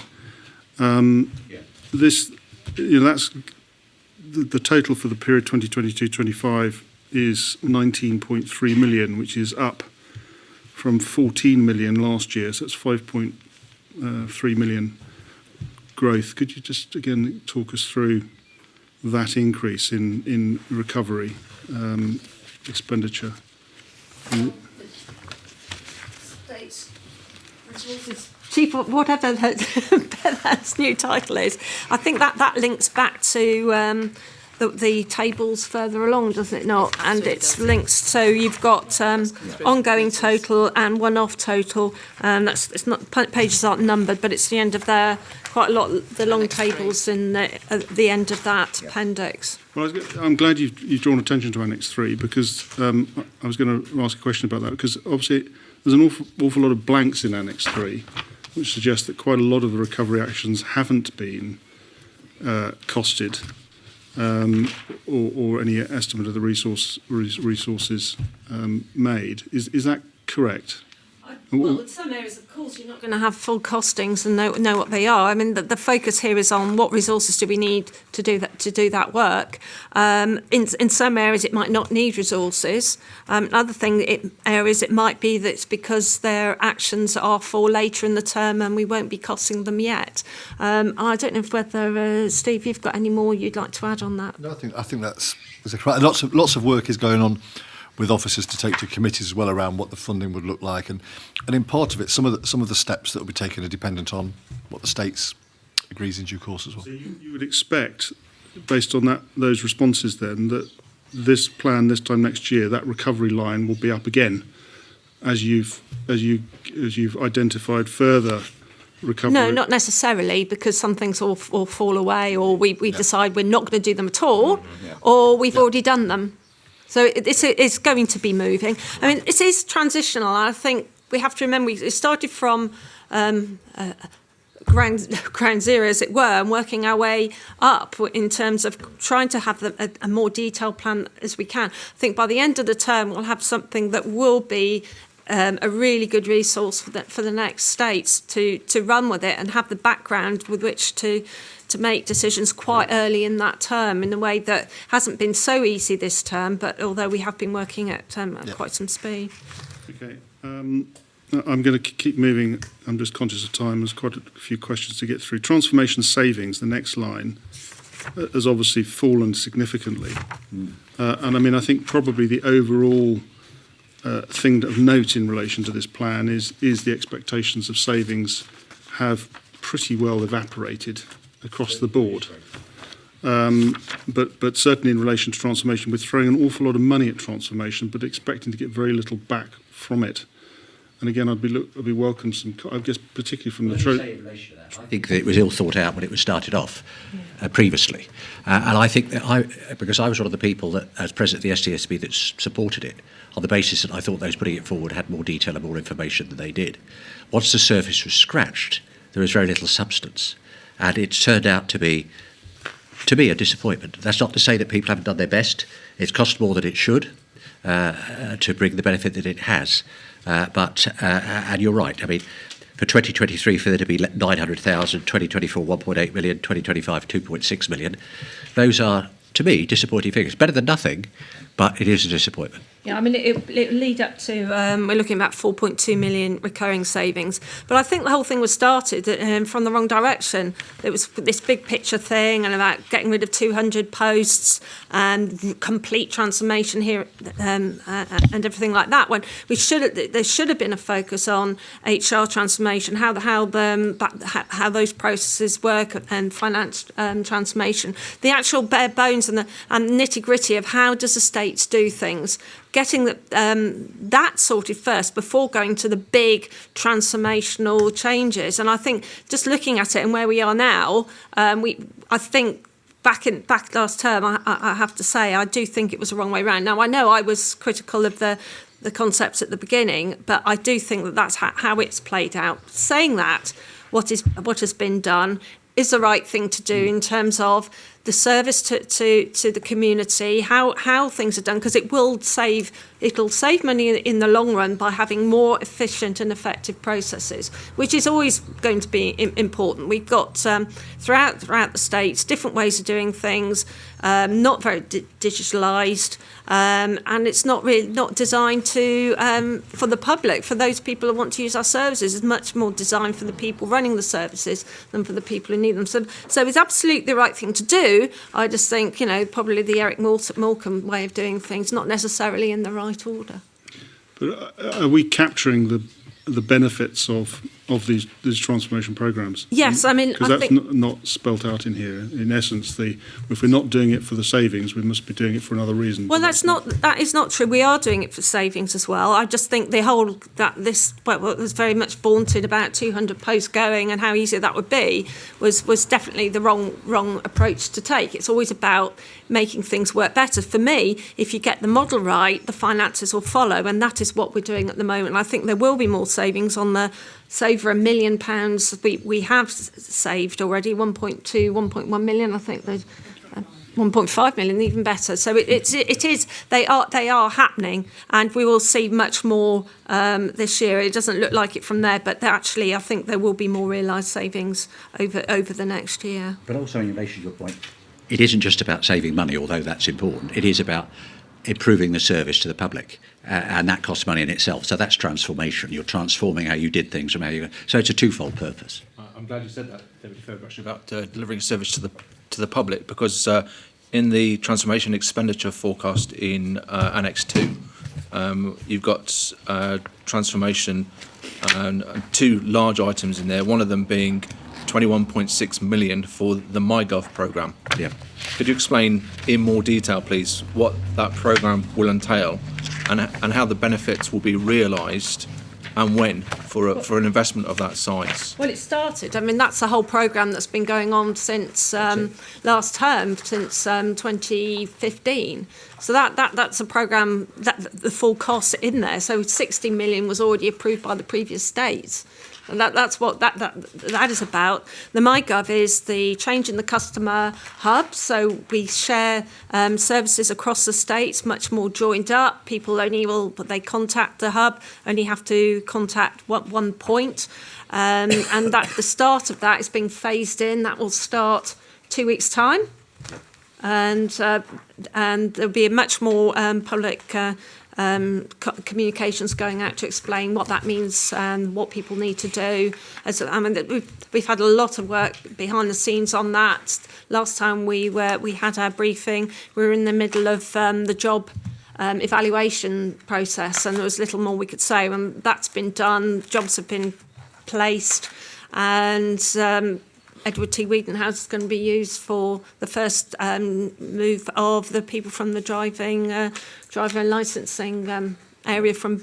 This, that's the total for the period 2022-25 is 19.3 million, which is up from 14 million last year. So it's 5.3 million growth. Could you just again talk us through that increase in recovery expenditure? Chief, whatever that new title is, I think that links back to the tables further along, doesn't it not? And it's links. So you've got ongoing total and one-off total. It's not, pages aren't numbered, but it's the end of there. Quite a lot the long tables in the end of that appendix. Well, I'm glad you've drawn attention to Annex 3 because I was going to ask a question about that because obviously there's an awful lot of blanks in Annex 3, which suggests that quite a lot of the recovery actions haven't been costed or any estimate of the resources made. Is that correct? Well, in some areas, of course, you're not going to have full costings and know what they are. I mean, the focus here is on what resources do we need to do that work. In some areas, it might not need resources. Another areas it might be that it's because their actions are for later in the term and we won't be costing them yet. I don't know whether Steve, you've got any more you'd like to add on that. No, I think that's correct. Lots of work is going on with officers to take to committees as well around what the funding would look like, and in part of it, some of the steps that will be taken are dependent on what the States agrees in due course as well. So you would expect, based on those responses, then that this plan this time next year, that recovery line will be up again, as you've identified further recovery. No, not necessarily, because some things all fall away, or we decide we're not going to do them at all, or we've already done them. So it's going to be moving. I mean, it is transitional. I think we have to remember it started from ground zero, as it were, and working our way up in terms of trying to have a more detailed plan as we can. I think by the end of the term, we'll have something that will be a really good resource for the next states to run with it and have the background with which to make decisions quite early in that term in a way that hasn't been so easy this term, but although we have been working at quite some speed. Okay. I'm going to keep moving. I'm just conscious of time. There's quite a few questions to get through. Transformation savings, the next line, has obviously fallen significantly. And I mean, I think probably the overall thing of note in relation to this plan is the expectations of savings have pretty well evaporated across the board. But certainly in relation to transformation, we're throwing an awful lot of money at transformation, but expecting to get very little back from it. And again, I'd be welcome some, I guess, particularly from the Treasury. I think that it was ill thought out when it was started off previously, and I think that because I was one of the people that, as president of the STSB, that supported it on the basis that I thought those putting it forward had more detail and more information than they did. Once the surface was scratched, there was very little substance. And it's turned out to be a disappointment. That's not to say that people haven't done their best. It's cost more than it should to bring the benefit that it has. And you're right. I mean, for 2023, for there to be 900,000, 2024, 1.8 million, 2025, 2.6 million, those are, to me, disappointing figures. Better than nothing, but it is a disappointment. Yeah, I mean, it lead up to, we're looking at 4.2 million recurring savings. But I think the whole thing was started from the wrong direction. It was this big picture thing and about getting rid of 200 posts and complete transformation here and everything like that. When there should have been a focus on HR transformation, how those processes work, and finance transformation. The actual bare bones and nitty gritty of how does the states do things. Getting that sorted first before going to the big transformational changes. And I think just looking at it and where we are now, I think back last term, I have to say, I do think it was the wrong way around. Now, I know I was critical of the concepts at the beginning, but I do think that that's how it's played out. Saying that, what has been done is the right thing to do in terms of the service to the community, how things are done, because it'll save money in the long run by having more efficient and effective processes, which is always going to be important. We've got throughout the states different ways of doing things, not very digitalised, and it's not designed for the public, for those people who want to use our services. It's much more designed for the people running the services than for the people who need them. So it's absolutely the right thing to do. I just think, probably the Eric Morecambe way of doing things, not necessarily in the right order. But are we capturing the benefits of these transformation programs? Yes, I mean, because that's not spelt out in here. In essence, if we're not doing it for the savings, we must be doing it for another reason. Well, that is not true. We are doing it for savings as well. I just think what was very much vaunted about 200 posts going and how easy that would be was definitely the wrong approach to take. It's always about making things work better. For me, if you get the model right, the finances will follow, and that is what we're doing at the moment. I think there will be more savings on the over £1 million we have saved already, 1.1 million, I think there's 1.5 million, even better. So they are happening, and we will see much more this year. It doesn't look like it from there, but actually I think there will be more realised savings over the next year. But also in relation to your point, it isn't just about saving money, although that's important. It is about improving the service to the public, and that costs money in itself. So that's transformation. You're transforming how you did things from how you. So it's a twofold purpose. I'm glad you said that, Deputy Fairbrusher, about delivering service to the public, because in the transformation expenditure forecast in Annex 2, you've got transformation and two large items in there. One of them being 21.6 million for the MyGov programme. Yeah. Could you explain in more detail, please, what that programme will entail and how the benefits will be realised and when for an investment of that size? Well, it started. I mean, that's the whole programme that's been going on since last term, since 2015. So that's a programme that the full cost in there. So 60 million was already approved by the previous states. And that's what that is about. The MyGov is the change in the customer hub. So we share services across the states, much more joined up. People they contact the hub, only have to contact one point. And that the start of that is being phased in. That will start 2 weeks' time. And there'll be a much more public communications going out to explain what that means and what people need to do. We've had a lot of work behind the scenes on that. Last time we had our briefing, we were in the middle of the job evaluation process, and there was little more we could say. And that's been done. Jobs have been placed, and Edward T. Wheaton House is going to be used for the first move of the people from the driver and licensing area from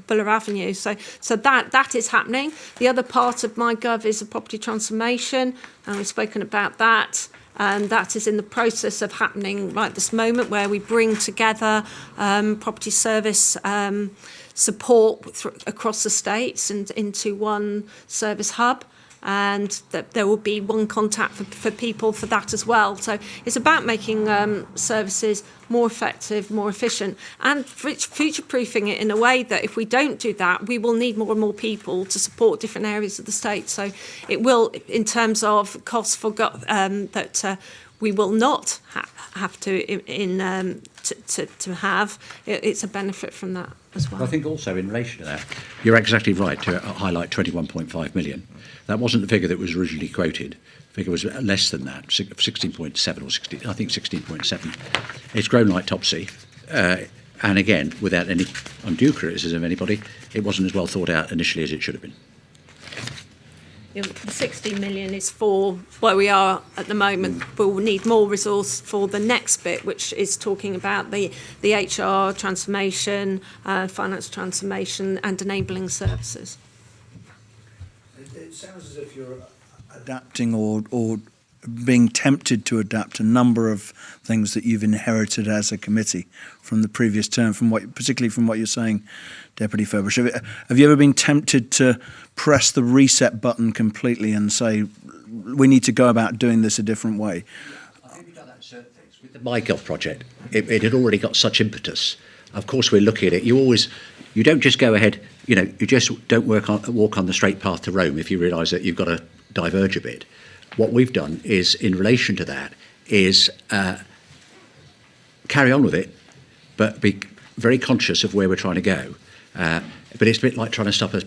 Buller Avenue. So that is happening. The other part of MyGov is a property transformation, and we've spoken about that. And that is in the process of happening right this moment, where we bring together property service support across the states and into one service hub. And that there will be one contact for people for that as well. So it's about making services more effective, more efficient, and future-proofing it in a way that if we don't do that, we will need more and more people to support different areas of the state. So it will, in terms of costs we will not have to to have, it's a benefit from that as well. I think also in relation to that, you're exactly right to highlight 21.5 million. That wasn't the figure that was originally quoted. The figure was less than that, 16.7 or 16, I think 16.7. It's grown like Topsy. And again, without any undue criticism of anybody, it wasn't as well thought out initially as it should have been. The 60 million is for where we are at the moment. We'll need more resource for the next bit, which is talking about the HR transformation, finance transformation and enabling services. It sounds as if you're adapting or being tempted to adapt a number of things that you've inherited as a committee from the previous term, particularly from what you're saying, Deputy Furbush. Have you ever been tempted to press the reset button completely and say, we need to go about doing this a different way? I think we've done that in certain things. With the MyGov project, it had already got such impetus. Of course, we're looking at it. You don't just go ahead, you just don't walk on the straight path to Rome if you realise that you've got to diverge a bit. What we've done is, in relation to that, is carry on with it, but be very conscious of where we're trying to go. But it's a bit like trying to stop a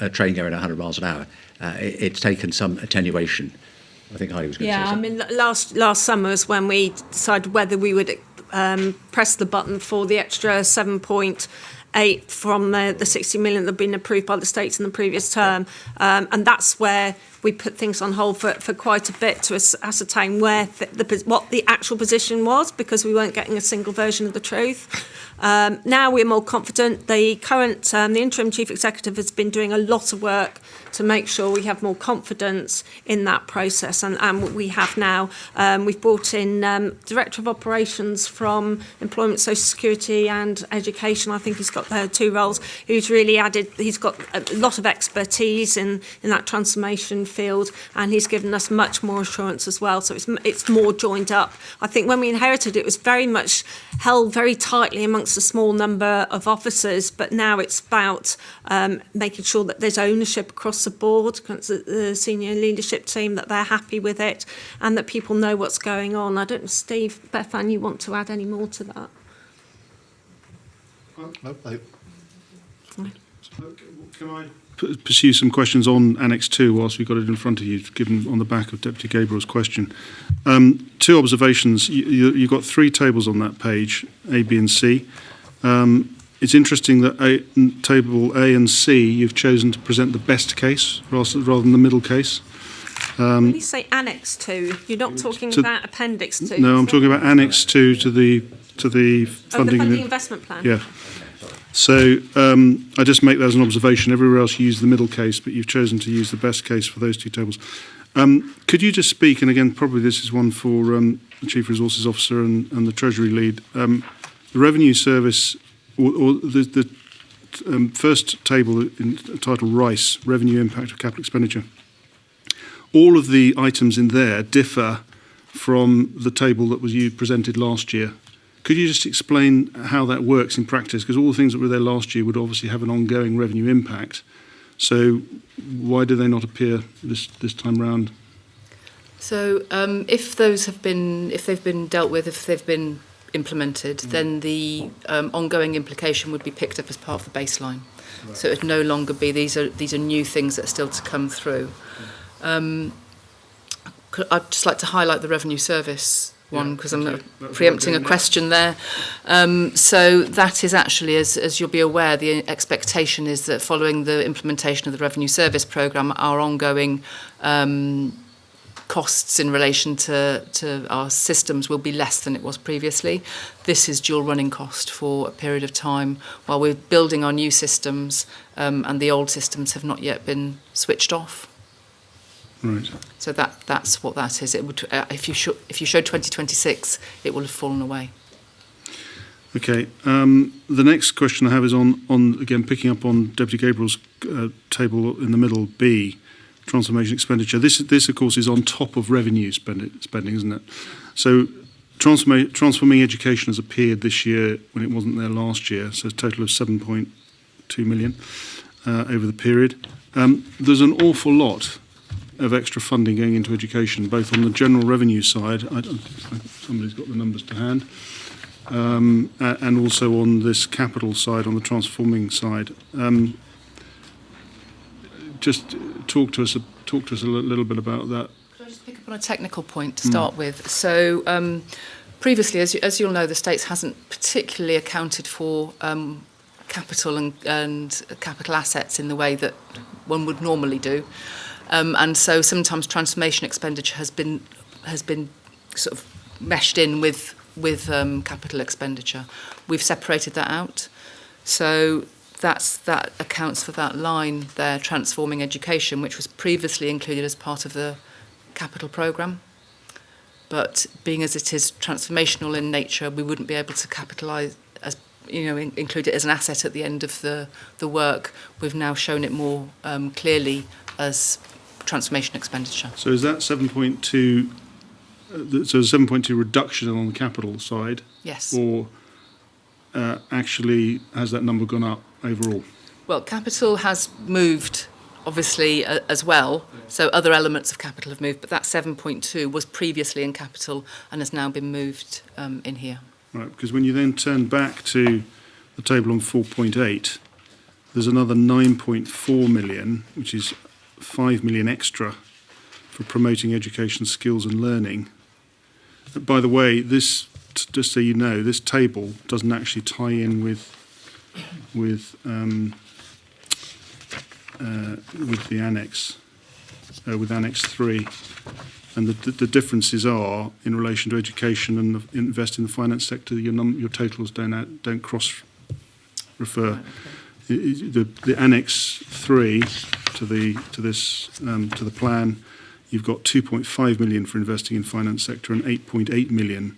train going 100 miles an hour. It's taken some attenuation. I think Heidi was going to say something. I mean, last summer was when we decided whether we would press the button for the extra 7.8 from the 60 million that had been approved by the states in the previous term. And that's where we put things on hold for quite a bit to ascertain where what the actual position was, because we weren't getting a single version of the truth. Now we're more confident. The current, the interim chief executive has been doing a lot of work to make sure we have more confidence in that process, and we have now. We've brought in Director of Operations from Employment, Social Security and Education. I think he's got 2 roles. Who's really added, he's got a lot of expertise in that transformation field, and he's given us much more assurance as well. So it's more joined up. I think when we inherited it was very much held very tightly amongst a small number of officers, but now it's about making sure that there's ownership across the board, the senior leadership team, that they're happy with it and that people know what's going on. I don't know, Steve, Bethan, you want to add any more to that? Can I pursue some questions on Annex 2 whilst we've got it in front of you, given on the back of Deputy Gabriel's question? 2 observations. You've got 3 tables on that page, A, B and C. It's interesting that table A and C, you've chosen to present the best case rather than the middle case. When you say Annex 2, you're not talking about Appendix 2. No, I'm talking about Annex 2 to the funding. The funding investment plan. Yeah. So I just make that as an observation. Everywhere else you use the middle case, but you've chosen to use the best case for those 2 tables. Could you just speak, and again, probably this is one for the Chief Resources Officer and the Treasury Lead, the Revenue Service, or the first table entitled RICE, Revenue Impact of Capital Expenditure. All of the items in there differ from the table that you presented last year. Could you just explain how that works in practice? Because all the things that were there last year would obviously have an ongoing revenue impact. So why do they not appear this time round? So if they've been dealt with, if they've been implemented, then the ongoing implication would be picked up as part of the baseline. Right. So it would no longer be these are new things that are still to come through. I'd just like to highlight the revenue service one, because I'm preempting a question there. So that is actually, as you'll be aware, the expectation is that following the implementation of the revenue service programme, our ongoing costs in relation to our systems will be less than it was previously. This is dual running cost for a period of time while we're building our new systems, and the old systems have not yet been switched off. Right. So that's what that is. It would, if you showed 2026, it will have fallen away. Okay. The next question I have is on again picking up on Deputy Gabriel's table in the middle, B, transformation expenditure. This of course is on top of revenue spending, isn't it? So transforming education has appeared this year when it wasn't there last year. So a total of 7.2 million over the period. There's an awful lot of extra funding going into education, both on the general revenue side, somebody's got the numbers to hand, and also on this capital side, on the transforming side. Just talk to us a little bit about that. Could I just pick up on a technical point to start with? So previously, as you'll know, the States hasn't particularly accounted for capital and capital assets in the way that one would normally do. And so sometimes transformation expenditure has been sort of meshed in with capital expenditure. We've separated that out. So that accounts for that line there, transforming education, which was previously included as part of the capital programme. But being as it is transformational in nature, we wouldn't be able to capitalise, as include it as an asset at the end of the work. We've now shown it more clearly as transformation expenditure. So is that 7.2? So 7.2 reduction on the capital side? Yes. Or actually has that number gone up overall? Well, capital has moved, obviously, as well. So other elements of capital have moved, but that 7.2 was previously in capital and has now been moved in here. Right, because when you then turn back to the table on 4.8, there's another 9.4 million, which is 5 million extra for promoting education, skills and learning. By the way, this, just so you know, this table doesn't actually tie in with the Annex, with Annex 3. And the differences are, in relation to education and invest in the finance sector, your totals don't cross-refer. The Annex 3 to the plan, you've got 2.5 million for investing in finance sector and 8.8 million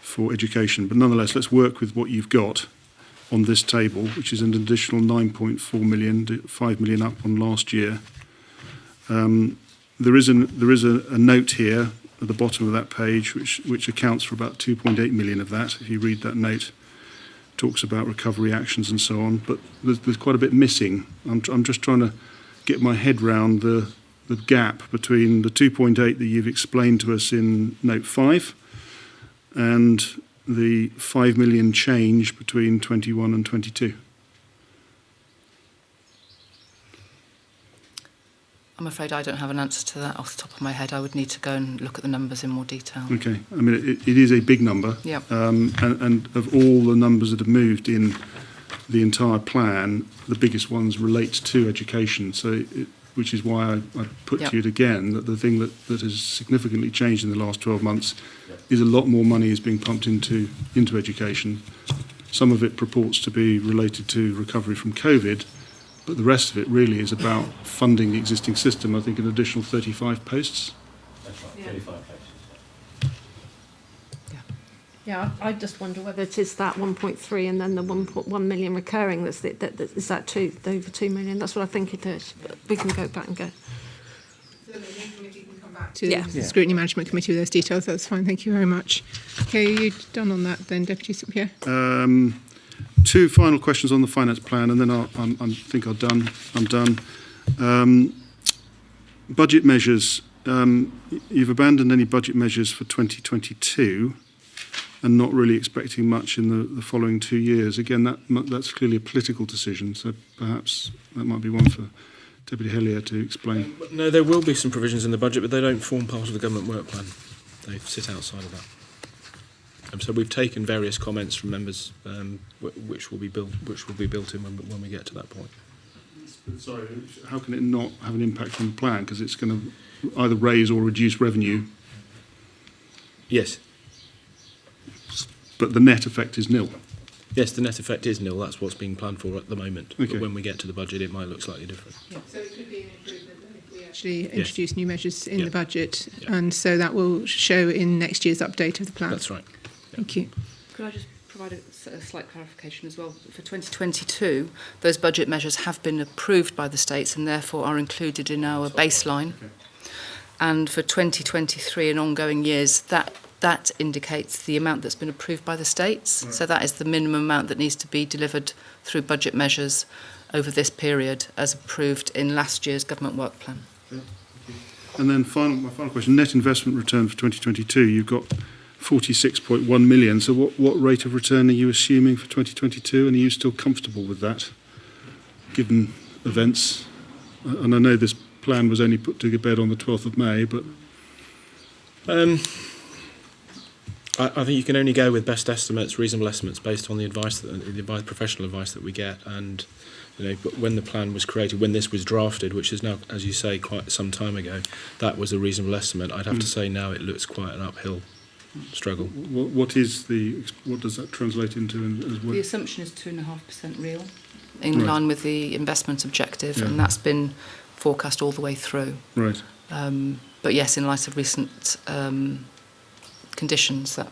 for education. But nonetheless, let's work with what you've got on this table, which is an additional 9.4 million, 5 million up on last year. There is a note here at the bottom of that page which accounts for about 2.8 million of that. If you read that note, it talks about recovery actions and so on, but there's quite a bit missing. I'm just trying to get my head round the gap between the 2.8 that you've explained to us in note 5 and the 5 million change between 21 and 22. I'm afraid I don't have an answer to that off the top of my head. I would need to go and look at the numbers in more detail. Okay, I mean, it is a big number. Yep. And of all the numbers that have moved in the entire plan, the biggest ones relate to education. So, which is why I put to you again that the thing that has significantly changed in the last 12 months is a lot more money is being pumped into education. Some of it purports to be related to recovery from COVID, but the rest of it really is about funding the existing system. I think an additional 35 posts. That's right, 35 posts. Yeah, I just wonder whether it is that 1.3 and then the 1.1 million recurring. Is that over 2 million? That's what I think it is. But we can go back and go. To the Scrutiny Management Committee with those details. That's fine. Thank you very much. Okay, are you done on that then, Deputy St-Pierre? Two final questions on the finance plan, and then I think I'm done. Budget measures. You've abandoned any budget measures for 2022 and not really expecting much in the following 2 years. Again, that's clearly a political decision, so perhaps that might be one for Deputy Hellier to explain. No, there will be some provisions in the budget, but they don't form part of the government work plan. They sit outside of that. So we've taken various comments from members, which will be built in when we get to that point. Sorry, how can it not have an impact on the plan? Because it's going to either raise or reduce revenue. Yes. But the net effect is nil. Yes, the net effect is nil. That's what's being planned for at the moment. Okay. But when we get to the budget, it might look slightly different. Yeah. So it could be an improvement if we actually introduce new measures in the budget, and so that will show in next year's update of the plan. That's right. Thank you. Could I just provide a slight clarification as well? For 2022, those budget measures have been approved by the states and therefore are included in our baseline. Okay. And for 2023 and ongoing years, that indicates the amount that's been approved by the states. Right. So that is the minimum amount that needs to be delivered through budget measures over this period as approved in last year's government work plan. Yeah. And then my final question, net investment return for 2022, you've got 46.1 million. So what rate of return are you assuming for 2022? And are you still comfortable with that, given events? And I know this plan was only put to bed on the 12th of May, but... I think you can only go with best estimates, reasonable estimates, based on the professional advice that we get. And but when the plan was created, when this was drafted, which is now, as you say, quite some time ago, that was a reasonable estimate. I'd have to say now it looks quite an uphill struggle. What does that translate into as well? The assumption is 2.5% real, in line with the investment objective, and that's been forecast all the way through. Right. But yes, in light of recent conditions, that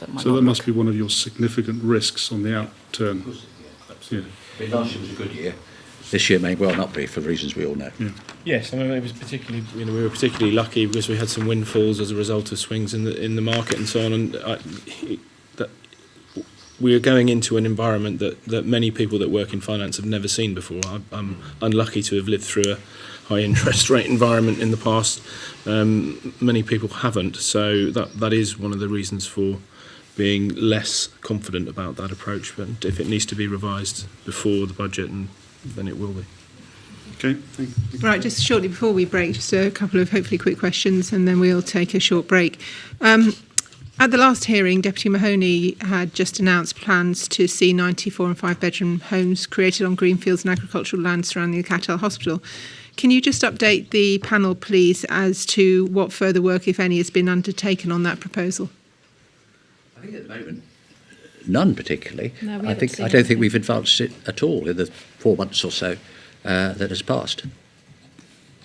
might. So that must be one of your significant risks on the outturn. Of course, absolutely. Last year was a good year. This year may well not be, for reasons we all know. Yeah. Yes, I mean it was particularly. We were particularly lucky because we had some windfalls as a result of swings in the market and so on. And that we are going into an environment that many people that work in finance have never seen before. I'm unlucky to have lived through a high interest rate environment in the past. Many people haven't, so that is one of the reasons for being less confident about that approach. But if it needs to be revised before the budget, then it will be. Okay, thank you. Right, just shortly before we break, just a couple of hopefully quick questions and then we'll take a short break. At the last hearing, Deputy Mahoney had just announced plans to see 94 and 5-bedroom homes created on greenfields and agricultural land surrounding the Cattell Hospital. Can you just update the panel, please, as to what further work, if any, has been undertaken on that proposal? I think at the moment, none particularly. No, we I haven't seen don't think anything. we've advanced it at all in the 4 months or so that has passed.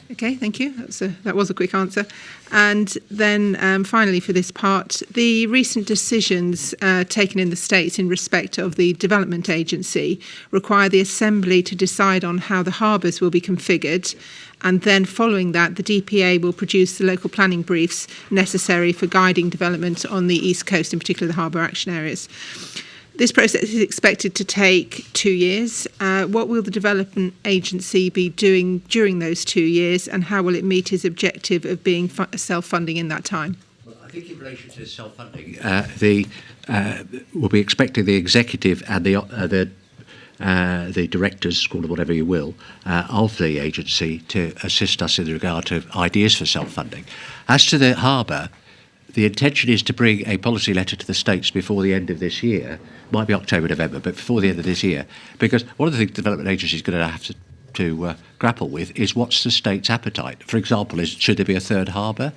Okay, thank you. That was a quick answer. And then finally for this part, the recent decisions taken in the States in respect of the Development Agency require the Assembly to decide on how the harbours will be configured. And then following that, the DPA will produce the local planning briefs necessary for guiding development on the East Coast, in particular the harbour action areas. This process is expected to take 2 years. What will the Development Agency be doing during those 2 years, and how will it meet its objective of being self-funding in that time? Well, I think in relation to self-funding, we'll be expecting the executive and the directors, call it whatever you will, of the agency to assist us in regard to ideas for self-funding. As to the harbour, the intention is to bring a policy letter to the States before the end of this year. Might be October, November, but before the end of this year. Because one of the things the Development Agency is going to have to grapple with is what's the State's appetite. For example, should there be a third harbour?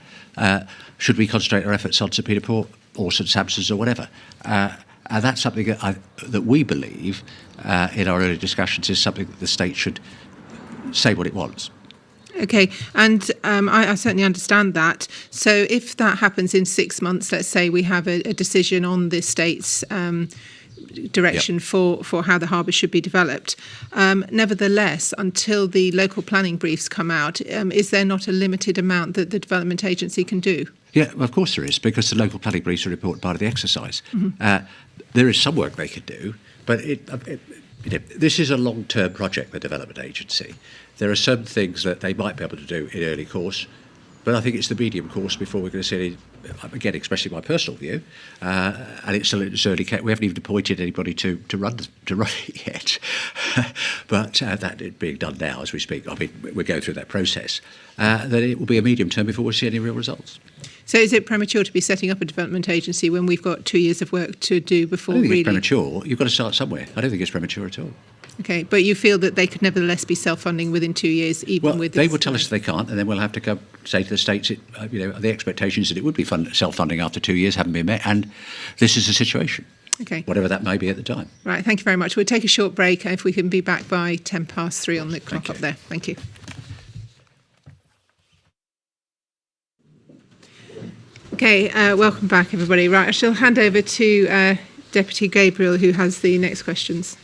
Should we concentrate our efforts on St Peter Port or St Sampson's or whatever? And that's something that we believe in our early discussions is something that the State should say what it wants. Okay, and I certainly understand that. So if that happens in 6 months, let's say we have a decision on the State's direction for how the harbour should be developed. Nevertheless, until the local planning briefs come out, is there not a limited amount that the Development Agency can do? Yeah, well, of course there is, because the local planning briefs are important part of the exercise. Mm-hmm. There is some work they could do, but this is a long-term project, the Development Agency. There are some things that they might be able to do in early course, but I think it's the medium course before we're going to see any, again, especially my personal view, and it's still early. We haven't even appointed anybody to run it yet, but that is being done now as we speak. I mean, we're going through that process. That it will be a medium term before we see any real results. So is it premature to be setting up a development agency when we've got 2 years of work to do before I don't think really... it's premature. You've got to start somewhere. I don't think it's premature at all. Okay, but you feel that they could nevertheless be self-funding within 2 years, even with... They will tell us they can't, and then we'll have to go say to the States, the expectations that it would be self-funding after 2 years haven't been met, and this is the situation. Okay. Whatever that may be at the time. Right, thank you very much. We'll take a short break, if we can be back by 3:10 on the clock up there. Thank you. Okay, welcome back, everybody. Right, I shall hand over to Deputy Gabriel, who has the next questions.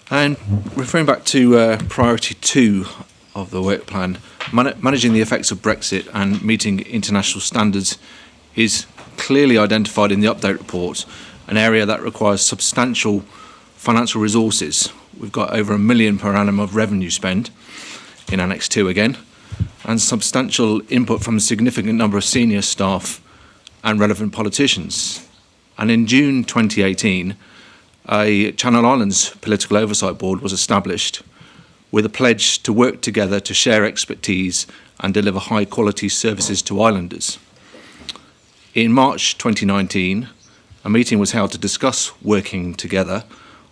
And referring back to priority 2 of the work plan, managing the effects of Brexit and meeting international standards is clearly identified in the update report, an area that requires substantial financial resources. We've got over £1 million per annum of revenue spend in Annex 2 again, and substantial input from a significant number of senior staff and relevant politicians. And in June 2018, a Channel Islands Political Oversight Board was established with a pledge to work together to share expertise and deliver high-quality services to islanders. In March 2019, a meeting was held to discuss working together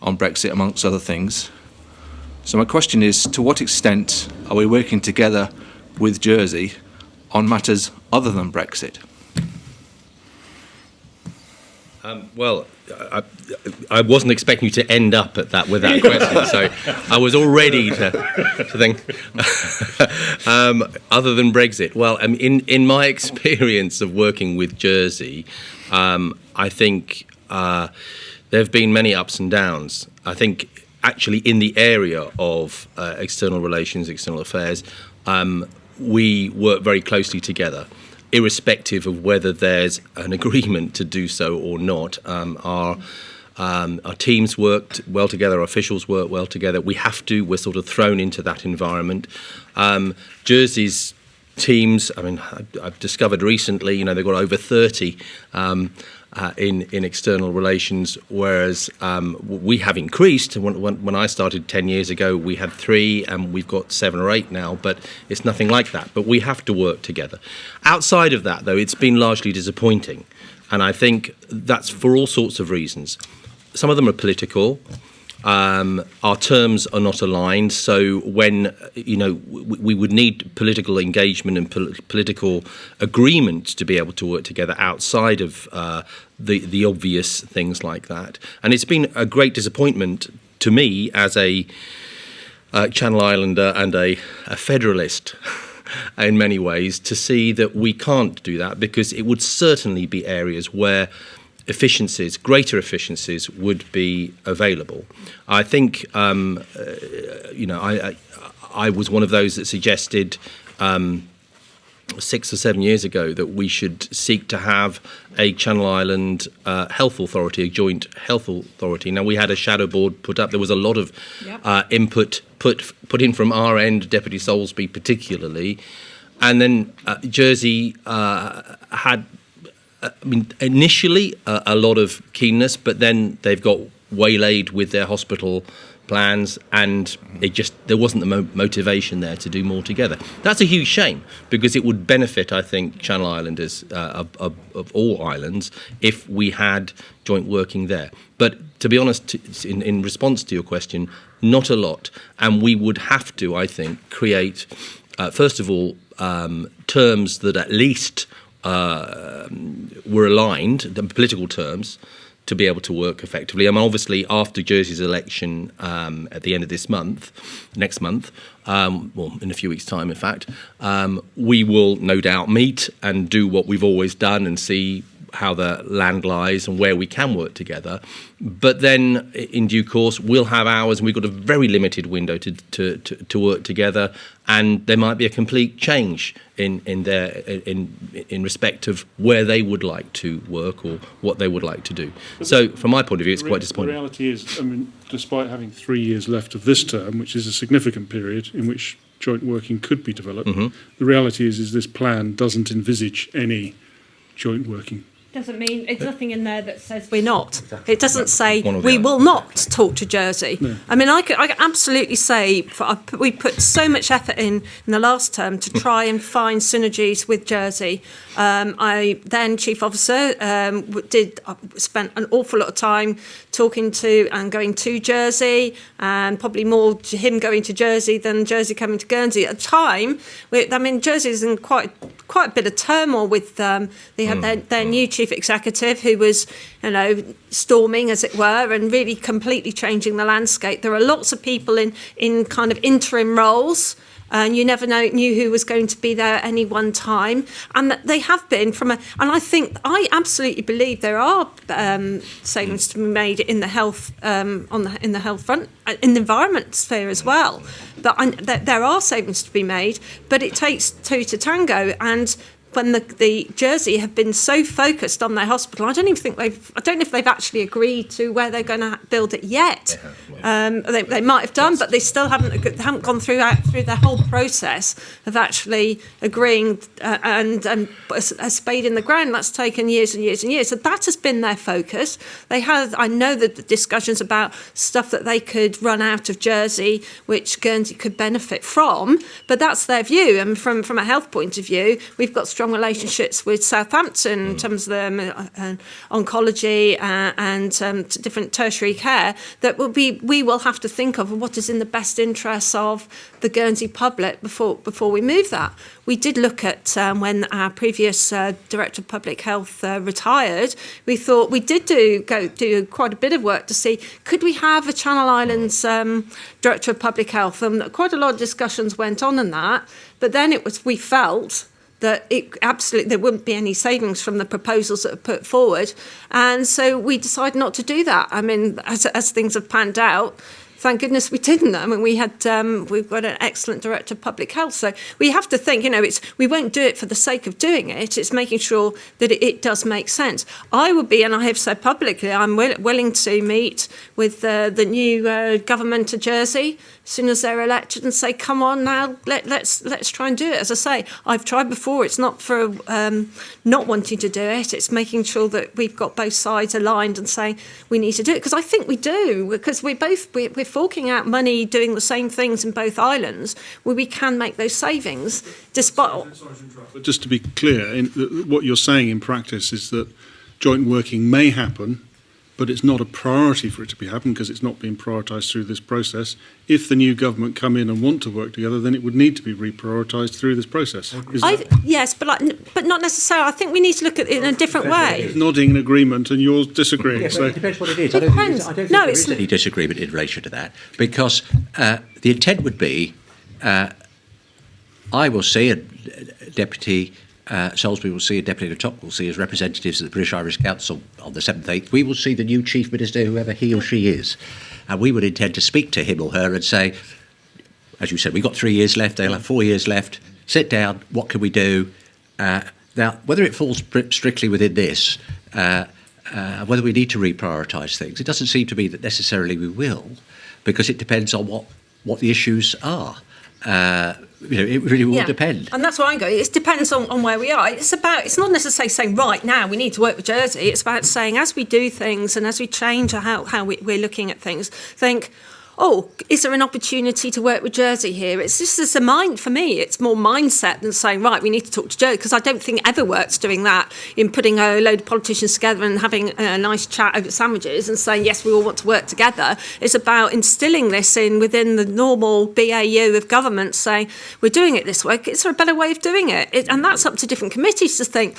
on Brexit, amongst other things. So my question is, to what extent are we working together with Jersey on matters other than Brexit? Well, I wasn't expecting you to end up at that with that question, so I was all ready to think. Other than Brexit, well, in my experience of working with Jersey, I think there have been many ups and downs. I think actually in the area of external relations, external affairs, we work very closely together, irrespective of whether there's an agreement to do so or not. Our teams worked well together, our officials work well together. We have to, we're sort of thrown into that environment. Jersey's teams, I've discovered recently, they've got over 30 in external relations, whereas we have increased. When I started 10 years ago, we had 3, and we've got 7 or 8 now, but it's nothing like that. But we have to work together. Outside of that, though, it's been largely disappointing, and I think that's for all sorts of reasons. Some of them are political. Our terms are not aligned, so when we would need political engagement and political agreement to be able to work together outside of the obvious things like that. And it's been a great disappointment to me as a Channel Islander and a federalist in many ways to see that we can't do that, because it would certainly be areas where greater efficiencies would be available. I think, I was one of those that suggested 6 or 7 years ago that we should seek to have a Channel Island health authority, a joint health authority. Now, we had a shadow board put up. There was a lot of input put in from our end, Deputy Soulsby particularly. And then Jersey had initially a lot of keenness, but then they've got waylaid with their hospital plans, and there wasn't the motivation there to do more together. That's a huge shame, because it would benefit, I think, Channel Islanders of all islands if we had joint working there. But to be honest, in response to your question, not a lot, and we would have to, I think, create, first of all, terms that at least were aligned, the political terms, to be able to work effectively. Obviously, after Jersey's election at the end of next month, in a few weeks' time, in fact, we will no doubt meet and do what we've always done and see how the land lies and where we can work together. But then, in due course, we'll have ours, and we've got a very limited window to work together. And there might be a complete change in respect of where they would like to work or what they would like to do. So, from my point of view, it's quite disappointing. The reality is, despite having 3 years left of this term, which is a significant period in which joint working could be developed, the reality is this plan doesn't envisage any joint working. Doesn't mean there's nothing in there that says we're not. It doesn't say we will not talk to Jersey. No. I can absolutely say we put so much effort in the last term to try and find synergies with Jersey. I then chief officer spent an awful lot of time talking to and going to Jersey, and probably more to him going to Jersey than Jersey coming to Guernsey at a time. Jersey's in quite a bit of turmoil with they had their new chief executive who was storming, as it were, and really completely changing the landscape. There are lots of people in kind of interim roles, and you never knew who was going to be there at any one time, and that they have been I absolutely believe there are savings to be made in the health in the health front, in the environment sphere as well. But there are savings to be made, but it takes two to tango, and when the Jersey have been so focused on their hospital, I don't know if they've actually agreed to where they're going to build it yet. They might have done, but they still haven't gone through their whole process of actually agreeing and a spade in the ground. That's taken years and years and years. So that has been their focus. I know that the discussions about stuff that they could run out of Jersey, which Guernsey could benefit from, but that's their view. And from a health point of view, we've got strong relationships with Southampton in terms of the oncology and different tertiary care that we will have to think of what is in the best interests of the Guernsey public before we move that. We did look at when our previous Director of Public Health retired. We thought we did do quite a bit of work to see could we have a Channel Islands Director of Public Health. Quite a lot of discussions went on that, but then we felt that there wouldn't be any savings from the proposals that are put forward, and so we decided not to do that. I mean, as things have panned out, thank goodness we didn't. I mean, we've got an excellent Director of Public Health, so we have to think, we won't do it for the sake of doing it. It's making sure that it does make sense. I would be, and I have said publicly, I'm willing to meet with the new government of Jersey as soon as they're elected and say, come on now, let's try and do it. As I say, I've tried before. It's not for not wanting to do it. It's making sure that we've got both sides aligned and saying we need to do it, because I think we do, because we're forking out money doing the same things in both islands where we can make those savings despite... But just to be clear, what you're saying in practice is that joint working may happen, but it's not a priority for it to be happening because it's not being prioritised through this process. If the new government come in and want to work together, then it would need to be reprioritised through this process. Yes, but not necessarily. I think we need to look at it in a different way. He's nodding in agreement and you're disagreeing. Yeah, so it depends what it is. I don't think there is any disagreement in relation to that, because the intent would be, I will see a Deputy Salisbury will see a Deputy Top will see as representatives of the British Irish Council on the 7th, 8th. We will see the new Chief Minister, whoever he or she is. And we would intend to speak to him or her and say, as you said, we've got 3 years left, they'll have 4 years left. Sit down, what can we do? Now, whether it falls strictly within this, whether we need to reprioritise things, it doesn't seem to me that necessarily we will, because it depends on what the issues are. It really will depend. And that's where I'm going. It depends on where we are. It's not necessarily saying right now we need to work with Jersey. It's about saying as we do things and as we change how we're looking at things, think, is there an opportunity to work with Jersey here? It's just as a mind, for me, it's more mindset than saying, right, we need to talk to Jersey, because I don't think it ever works doing that, in putting a load of politicians together and having a nice chat over sandwiches and saying, yes, we all want to work together. It's about instilling this within the normal BAU of government, saying, we're doing it this way. Is there a better way of doing it? And that's up to different committees to think,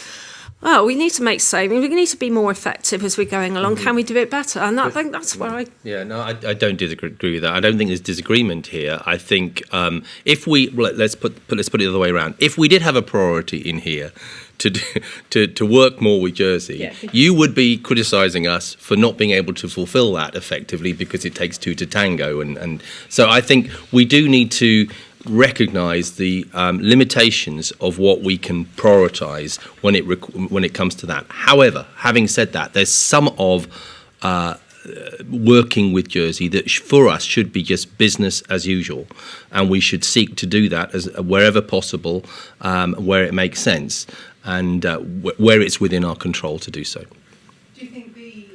we need to make savings. We need to be more effective as we're going along. Can we do it better? And I think that's where I... Yeah, no, I don't disagree with that. I don't think there's disagreement here. I think if we... let's put it the other way around. If we did have a priority in here to work more with Jersey, you would be criticising us for not being able to fulfil that effectively because it takes two to tango. And so I think we do need to recognise the limitations of what we can prioritise when it comes to that. However, having said that, there's some of working with Jersey that for us should be just business as usual, and we should seek to do that as wherever possible, where it makes sense, and where it's within our control to do so. Do you think the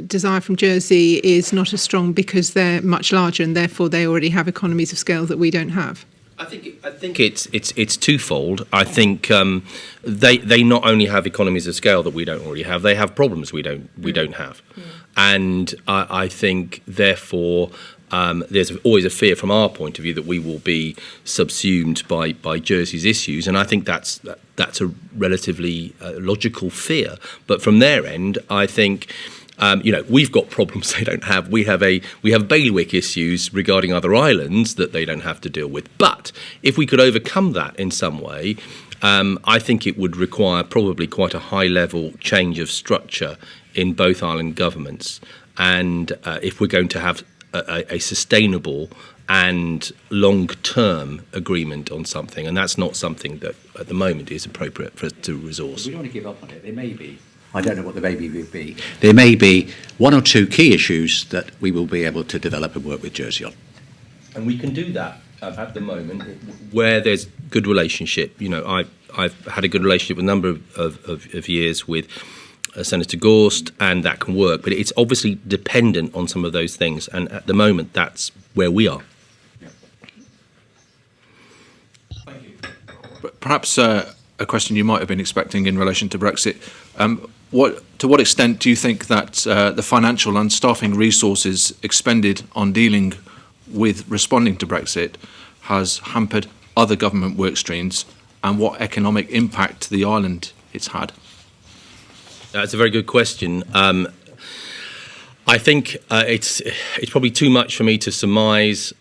desire from Jersey is not as strong because they're much larger and therefore they already have economies of scale that we don't have? I think it's twofold. I think they not only have economies of scale that we don't already have, they have problems we don't have, and I think therefore there's always a fear from our point of view that we will be subsumed by Jersey's issues, and I think that's a relatively logical fear. But from their end, I think. We've got problems they don't have. We have bailiwick issues regarding other islands that they don't have to deal with. But if we could overcome that in some way, I think it would require probably quite a high-level change of structure in both island governments. And if we're going to have a sustainable and long-term agreement on something, and that's not something that at the moment is appropriate for us to resource. We don't want to give up on it. There may be, I don't know what the maybe would be, there may be one or two key issues that we will be able to develop and work with Jersey on. And we can do that at the moment where there's good relationship. You know, I've had a good relationship with a number of years with Senator Gorst, and that can work. But it's obviously dependent on some of those things, and at the moment, that's where we are. Thank you. Perhaps a question you might have been expecting in relation to Brexit. To what extent do you think that the financial and staffing resources expended on dealing with responding to Brexit has hampered other government work streams, and what economic impact to the island it's had? That's a very good question. I think it's probably too much for me to surmise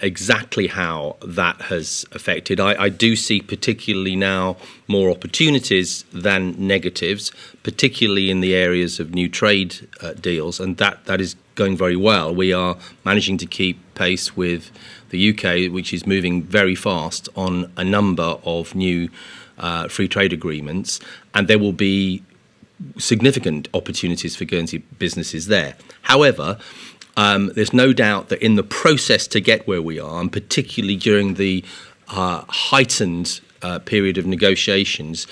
exactly how that has affected. I do see particularly now more opportunities than negatives, particularly in the areas of new trade deals, and that is going very well. We are managing to keep pace with the UK, which is moving very fast on a number of new free trade agreements, and there will be significant opportunities for Guernsey businesses there. However, there's no doubt that in the process to get where we are, and particularly during the heightened period of negotiations,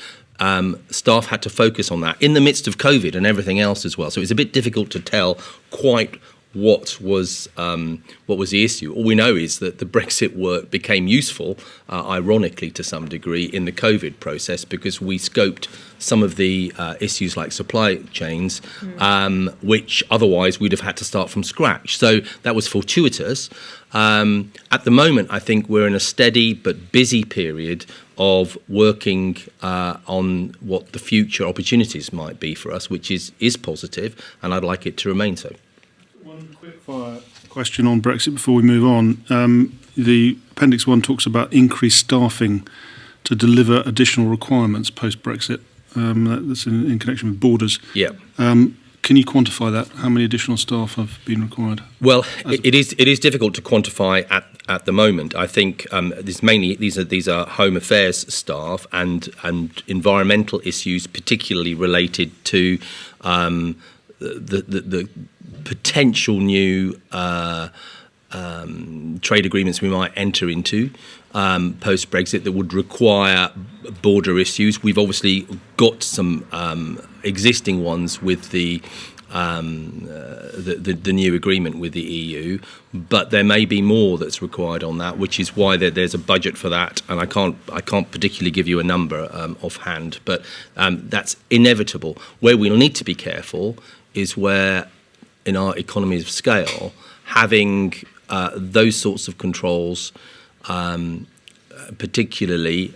staff had to focus on that in the midst of COVID and everything else as well. So it's a bit difficult to tell quite what was the issue. All we know is that the Brexit work became useful, ironically to some degree, in the COVID process, because we scoped some of the issues like supply chains, which otherwise we'd have had to start from scratch. So that was fortuitous. At the moment, I think we're in a steady but busy period of working on what the future opportunities might be for us, which is positive, and I'd like it to remain so. One quick fire question on Brexit before we move on. The Appendix 1 talks about increased staffing to deliver additional requirements post-Brexit. That's in connection with borders. Yeah. Can you quantify that? How many additional staff have been required? Well, it is difficult to quantify at the moment. I think these are Home Affairs staff and environmental issues, particularly related to the potential new trade agreements we might enter into post-Brexit that would require border issues. We've obviously got some existing ones with the new agreement with the EU, but there may be more that's required on that, which is why there's a budget for that, and I can't particularly give you a number offhand, but that's inevitable. Where we'll need to be careful is where, in our economies of scale, having those sorts of controls particularly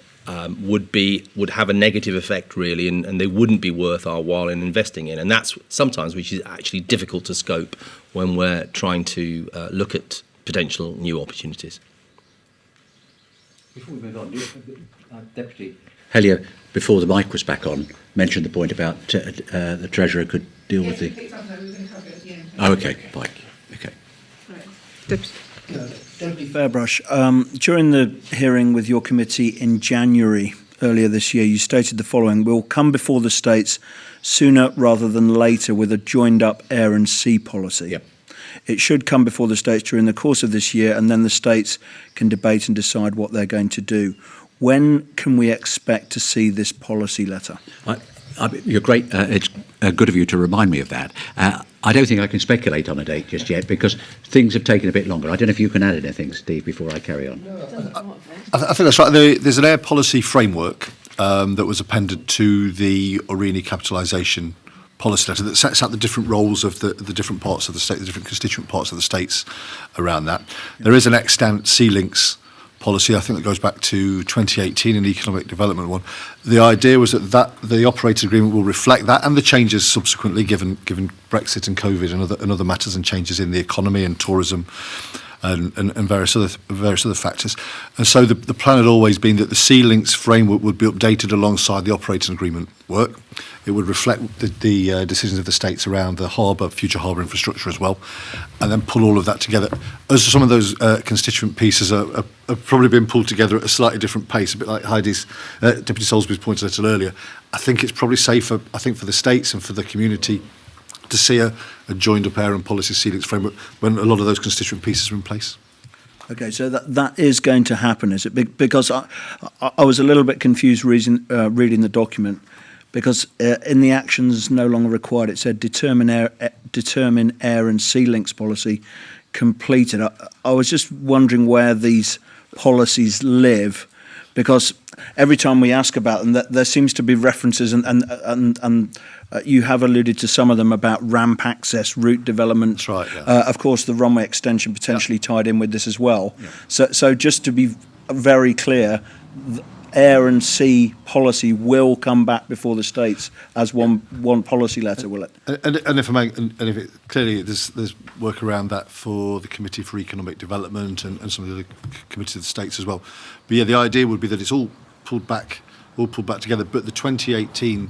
would have a negative effect, really, and they wouldn't be worth our while in investing in. And that's sometimes which is actually difficult to scope when we're trying to look at potential new opportunities. Before we move on, Deputy Hellier, before the mic was back on, mentioned the point about the Treasurer could deal with the... Oh, okay, fine. Okay. Deputy Fairbrush, during the hearing with your committee in January earlier this year, you stated the following: we'll come before the States sooner rather than later with a joined-up air and sea policy. Yep. It should come before the States during the course of this year, and then the States can debate and decide what they're going to do. When can we expect to see this policy letter? You're great. It's good of you to remind me of that. I don't think I can speculate on a date just yet because things have taken a bit longer. I don't know if you can add anything, Steve, before I carry on. I think that's right. There's an air policy framework that was appended to the Aurigny capitalisation policy letter that sets out the different roles of the different parts of the state, the different constituent parts of the states around that. There is an extant sea links policy, I think, that goes back to 2018, an economic development one. The idea was that the operator agreement will reflect that and the changes subsequently, given Brexit and COVID and other matters and changes in the economy and tourism and various other factors. And so the plan had always been that the Sea Links framework would be updated alongside the operating agreement work. It would reflect the decisions of the states around the future harbour infrastructure as well, and then pull all of that together. As some of those constituent pieces have probably been pulled together at a slightly different pace, a bit like Deputy Salisbury's pointed out earlier, I think it's probably safer, for the states and for the community to see a joined-up air and policy Sea Links framework when a lot of those constituent pieces are in place. Okay, so that is going to happen, is it? Because I was a little bit confused reading the document, because in the actions no longer required, it said determine air and Sea Links policy completed. I was just wondering where these policies live, because every time we ask about them, there seems to be references, and you have alluded to some of them about ramp access, route development. That's right, yeah. Of course, the runway extension potentially tied in with this as well. Yeah. So just to be very clear, air and sea policy will come back before the states as one policy letter, will it? And if I may, and if it, clearly there's work around that for the Committee for Economic Development and some of the other committees of the states as well. But yeah, the idea would be that it's all pulled back together. But the 2018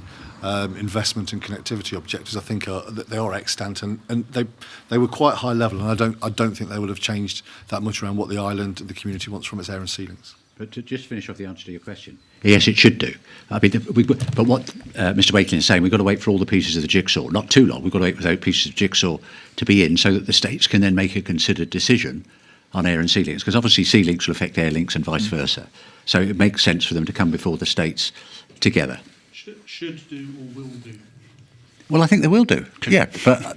investment and connectivity objectives, I think, they are extant, and they were quite high level, and I don't think they would have changed that much around what the island and the community wants from its air and sea links. But to just finish off the answer to your question, yes, it should do. I mean, but what Mr. Wakeling is saying, we've got to wait for all the pieces of the jigsaw, not too long. We've got to wait for those pieces of jigsaw to be in, so that the states can then make a considered decision on air and sea links, because obviously sea links will affect air links and vice versa. So it makes sense for them to come before the states together. Should do or will do? Well, I think they will do. Yeah, but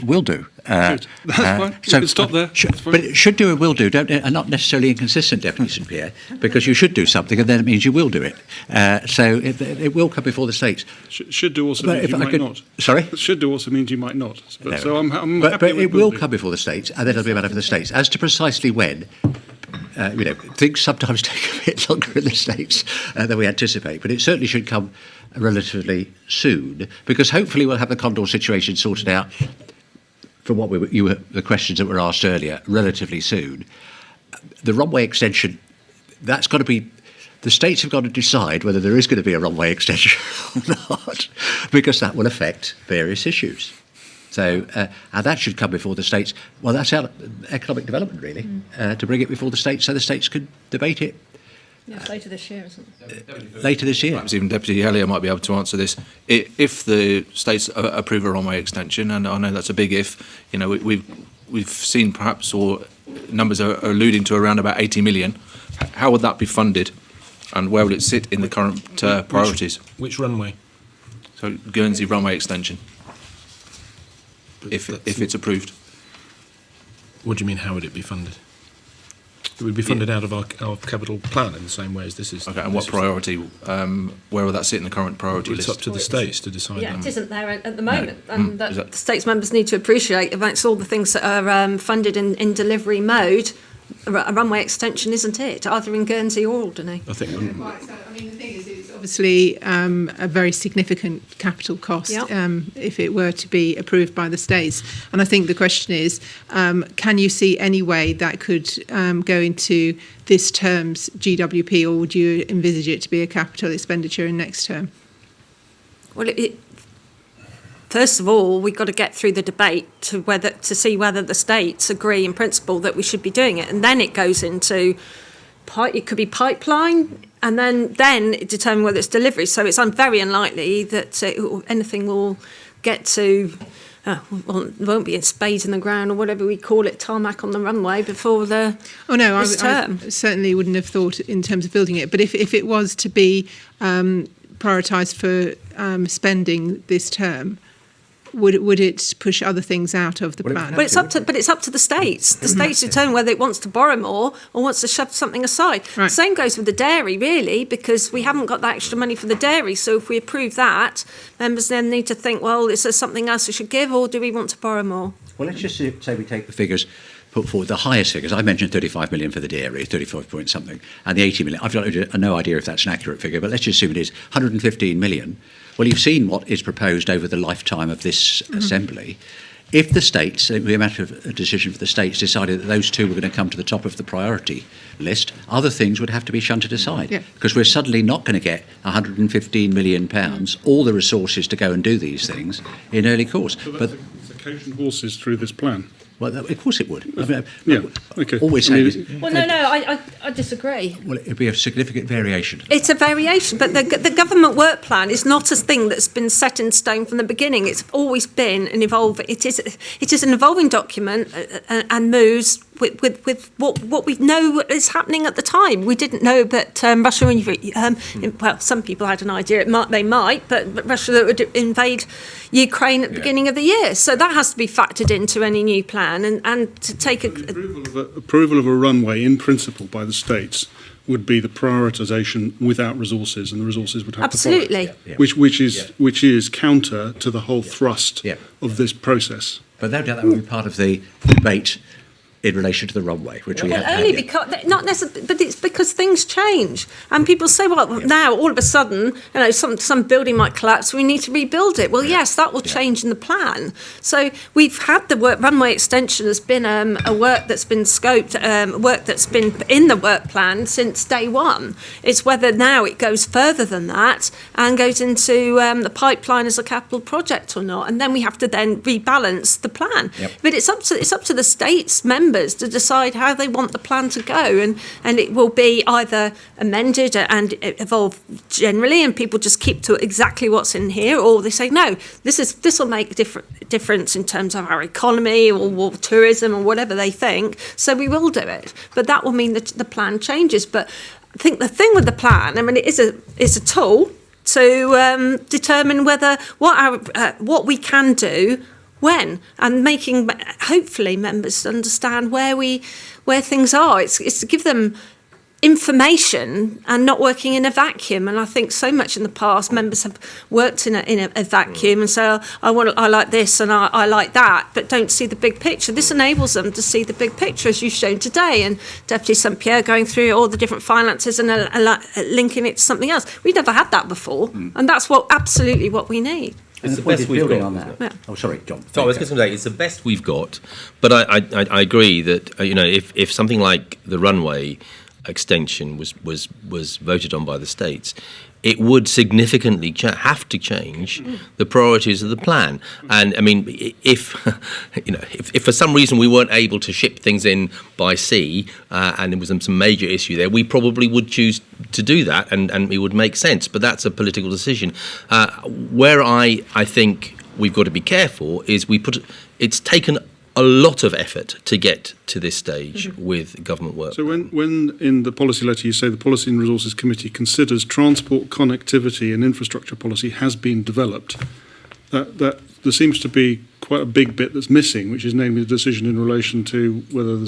will do. Should. That's fine. You can stop there. But it should do and will do are not necessarily inconsistent, Deputy St Pierre, because you should do something and then it means you will do it. So it will come before the states. Should do also means you might not. Sorry? Should do also means you might not. But, No. So I'm happy But with it will do. come before the states, and then it'll be a matter for the states. As to precisely when, things sometimes take a bit longer in the states than we anticipate, but it certainly should come relatively soon, because hopefully we'll have the Condor situation sorted out from what the questions that were asked earlier relatively soon. The runway extension, that's got to be, the states have got to decide whether there is going to be a runway extension or not, because that will affect various issues. So, and that should come before the states. Well, that's our economic development, really, to bring it before the states so the states could debate it. Yeah, it's later this year, isn't it? Later this year. Perhaps even Deputy Elliott might be able to answer this. If the states approve a runway extension, and I know that's a big if, we've seen perhaps, or numbers are alluding to around about 80 million. How would that be funded, and where will it sit in the current priorities? Which runway? So Guernsey runway extension, if it's approved. What do you mean, how would it be funded? It would be funded out of our capital plan in the same way as this is. Okay, and what priority, where will that sit in the current priority It's list? up to the states to decide. Yeah, that. it isn't there at the moment, and Is that- the states members need to appreciate amongst all the things that are funded in delivery mode, a runway extension isn't it, either in Guernsey or Alderney. I think. The thing is, it's obviously a very significant capital cost if it were to be approved by the states. And I think the question is, can you see any way that could go into this term's GWP, or would you envisage it to be a capital expenditure in next term? Well, first of all, we've got to get through the debate to see whether the states agree in principle that we should be doing it, and then it goes into it could be pipeline, and then it determine whether it's delivery. So it's very unlikely that anything will get to. Well, it won't be in spades in the ground or whatever we call it, tarmac on the runway before the this term. I certainly wouldn't have thought in terms of building it. But if it was to be prioritised for spending this term, would it push other things out of the plan? But it's up to the states. The states determine whether it wants to borrow more or wants to shove something aside. Right. The same goes with the dairy, really, because we haven't got that extra money for the dairy. So if we approve that, members then need to think, well, is there something else we should give, or do we want to borrow more? Well, let's just say we take the figures put forward, the highest figures. I mentioned 35 million for the dairy, 35 point something, and the 80 million. I've got no idea if that's an accurate figure, but let's just assume it is 115 million. Well, you've seen what is proposed over the lifetime of this Assembly. If the states, it would be a matter of a decision for the states, decided that those two were going to come to the top of the priority list, other things would have to be shunted aside. Yeah. Because we're suddenly not going to get £115 million, all the resources to go and do these things in early course. So But it's a coach and horses through this plan. well, of course it would. I mean, Yeah, okay. All we're I saying mean, is, Well, no, I disagree. well, it'd be a significant variation. It's a variation, but the government work plan is not a thing that's been set in stone from the beginning. It's always been an evolving. It is an evolving document and moves with what we know is happening at the time. We didn't know that Russia well, some people had an idea. They might, but Russia would invade Ukraine at the beginning of the year. So that has to be factored into any new plan, and to take approval of a runway in principle by the states would be the prioritisation without resources, and the resources would have to follow. absolutely. Which is counter to the whole thrust of this process. But no doubt that would be part of the debate in relation to the runway, which we Well, have only had. because not necessarily, but it's because things change, and people say, "Well, now all of a sudden, some building might collapse. We need to rebuild it." Well, yes, that will change in the plan. So we've had the work. Runway extension has been a work that's been scoped, work that's been in the work plan since day one. It's whether now it goes further than that and goes into the pipeline as a capital project or not, and then we have to then rebalance the plan. Yep. But it's up to the states members to decide how they want the plan to go, and it will be either amended and evolve generally, and people just keep to exactly what's in here, or they say no, this will make a difference in terms of our economy or tourism or whatever they think. So we will do it, but that will mean that the plan changes. But I think the thing with the plan, I mean, it is a tool to determine what we can do when, and making hopefully members understand where things are. It's to give them information and not working in a vacuum. And I think so much in the past members have worked in a vacuum and say, I like this and I like that, but don't see the big picture. This enables them to see the big picture, as you've shown today, and Deputy St Pierre going through all the different finances and linking it to something else. We've never had that before, and that's absolutely what we need. It's the best we've got. On that. Yeah. Oh, sorry, John. So I was going to say it's the best we've got, but I agree that if something like the runway extension was voted on by the states, it would significantly have to change the priorities of the plan. And I mean, if for some reason we weren't able to ship things in by sea, and there was some major issue there, we probably would choose to do that, and it would make sense. But that's a political decision. Where I think we've got to be careful is it's taken a lot of effort to get to this stage with government work. So when in the policy letter you say the Policy and Resources Committee considers transport connectivity and infrastructure policy has been developed, that there seems to be quite a big bit that's missing, which is namely the decision in relation to whether the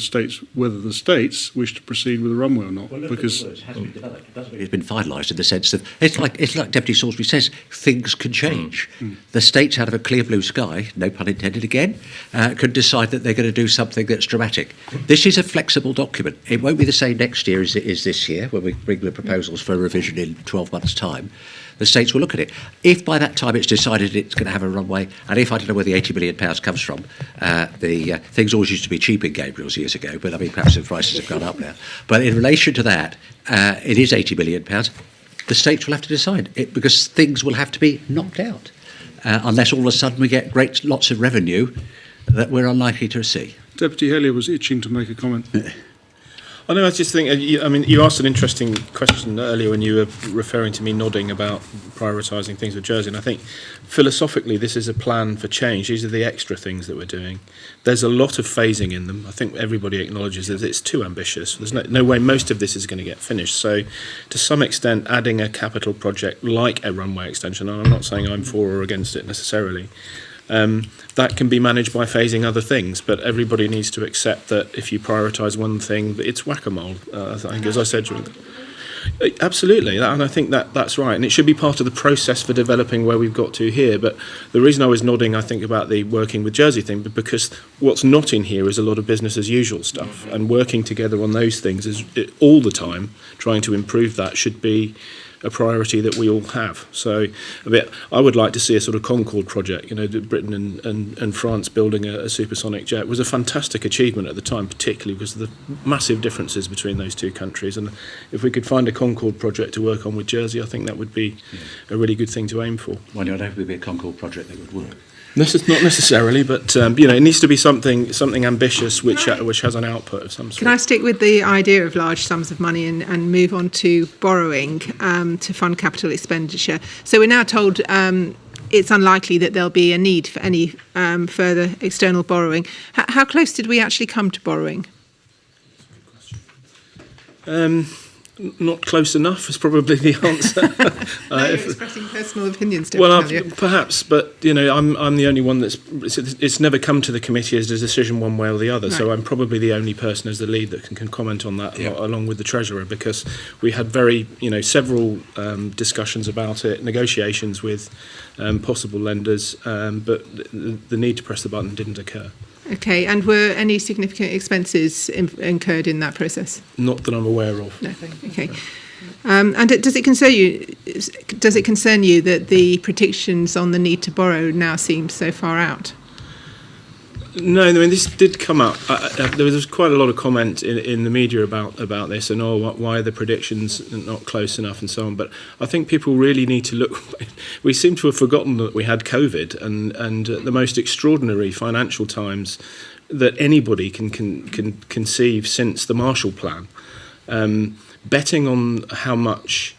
states wish to proceed with a runway or not. Well, because it has been developed. It doesn't mean it's been finalised in the sense that it's like Deputy Salisbury says, things can change. The states, out of a clear blue sky, no pun intended again, could decide that they're going to do something that's dramatic. This is a flexible document. It won't be the same next year as it is this year, when we bring the proposals for revision in 12 months' time. The states will look at it. If by that time it's decided it's going to have a runway, and if I don't know where the £80 million comes from, the things always used to be cheap in Gabriel's years ago, but I mean perhaps the prices have gone up now. But in relation to that, it is £80 million. The states will have to decide it, because things will have to be knocked out, unless all of a sudden we get lots of revenue that we're unlikely to see. Deputy Hellier was itching to make a comment. I know. I just think. You asked an interesting question earlier when you were referring to me nodding about prioritising things with Jersey, and I think philosophically this is a plan for change. These are the extra things that we're doing. There's a lot of phasing in them. I think everybody acknowledges that it's too ambitious. There's no way most of this is going to get finished. So, to some extent, adding a capital project like a runway extension, and I'm not saying I'm for or against it necessarily. That can be managed by phasing other things, but everybody needs to accept that if you prioritise one thing, it's whack-a-mole. I think, as I said during absolutely, and I think that's right, and it should be part of the process for developing where we've got to here. But the reason I was nodding, I think, about the working with Jersey thing, because what's not in here is a lot of business as usual stuff, and working together on those things is all the time trying to improve that should be a priority that we all have. So I would like to see a sort of Concorde project. Britain and France building a supersonic jet was a fantastic achievement at the time, particularly because of the massive differences between those two countries. And if we could find a Concorde project to work on with Jersey, I think that would be a really good thing to aim for. Well, I don't think it would be a Concorde project that would work. Not necessarily, but it needs to be something ambitious which has an output of some sort. Can I stick with the idea of large sums of money and move on to borrowing to fund capital expenditure? So we're now told it's unlikely that there'll be a need for any further external borrowing. How close did we actually come to borrowing? Not close enough is probably the answer. You're expressing personal opinions, don't well, you? perhaps, but I'm the only one it's never come to the committee as a decision one way or the other. Right. So I'm probably the only person as the lead that can comment on that, along with the treasurer, because we had several discussions about it, negotiations with possible lenders, but the need to press the button didn't occur. Okay, and were any significant expenses incurred in that process? Not that I'm aware of. No. Okay. And does it concern you? Does it concern you that the predictions on the need to borrow now seem so far out? No, I mean, this did come up. There was quite a lot of comment in the media about this and why are the predictions not close enough and so on. But I think people really need to look. We seem to have forgotten that we had COVID and the most extraordinary financial times that anybody can conceive since the Marshall Plan. Betting on how much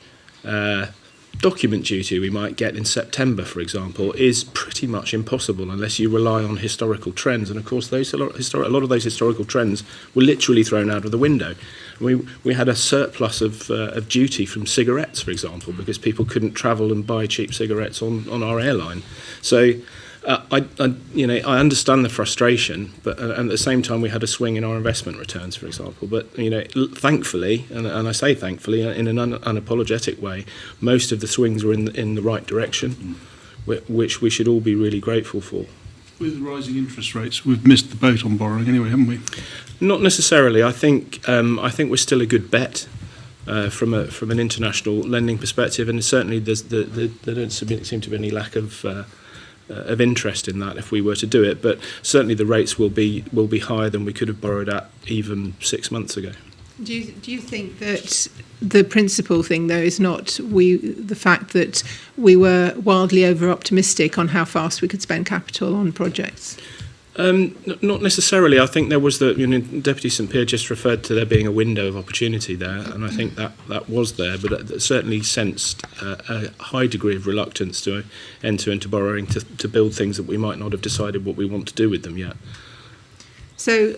document duty we might get in September, for example, is pretty much impossible unless you rely on historical trends. And of course, a lot of those historical trends were literally thrown out of the window. We had a surplus of duty from cigarettes, for example, because people couldn't travel and buy cheap cigarettes on our airline. So I understand the frustration, but and at the same time we had a swing in our investment returns, for example. But thankfully, and I say thankfully, in an unapologetic way, most of the swings were in the right direction, which we should all be really grateful for. With rising interest rates, we've missed the boat on borrowing anyway, haven't we? Not necessarily. I think we're still a good bet. From an international lending perspective, and certainly there don't seem to be any lack of interest in that if we were to do it. But certainly the rates will be higher than we could have borrowed at even 6 months ago. Do you think that the principal thing, though, is not the fact that we were wildly over-optimistic on how fast we could spend capital on projects? Not necessarily. I think there was Deputy St Pierre just referred to there being a window of opportunity there, and I think that was there, but it certainly sensed a high degree of reluctance to enter into borrowing to build things that we might not have decided what we want to do with them yet. So,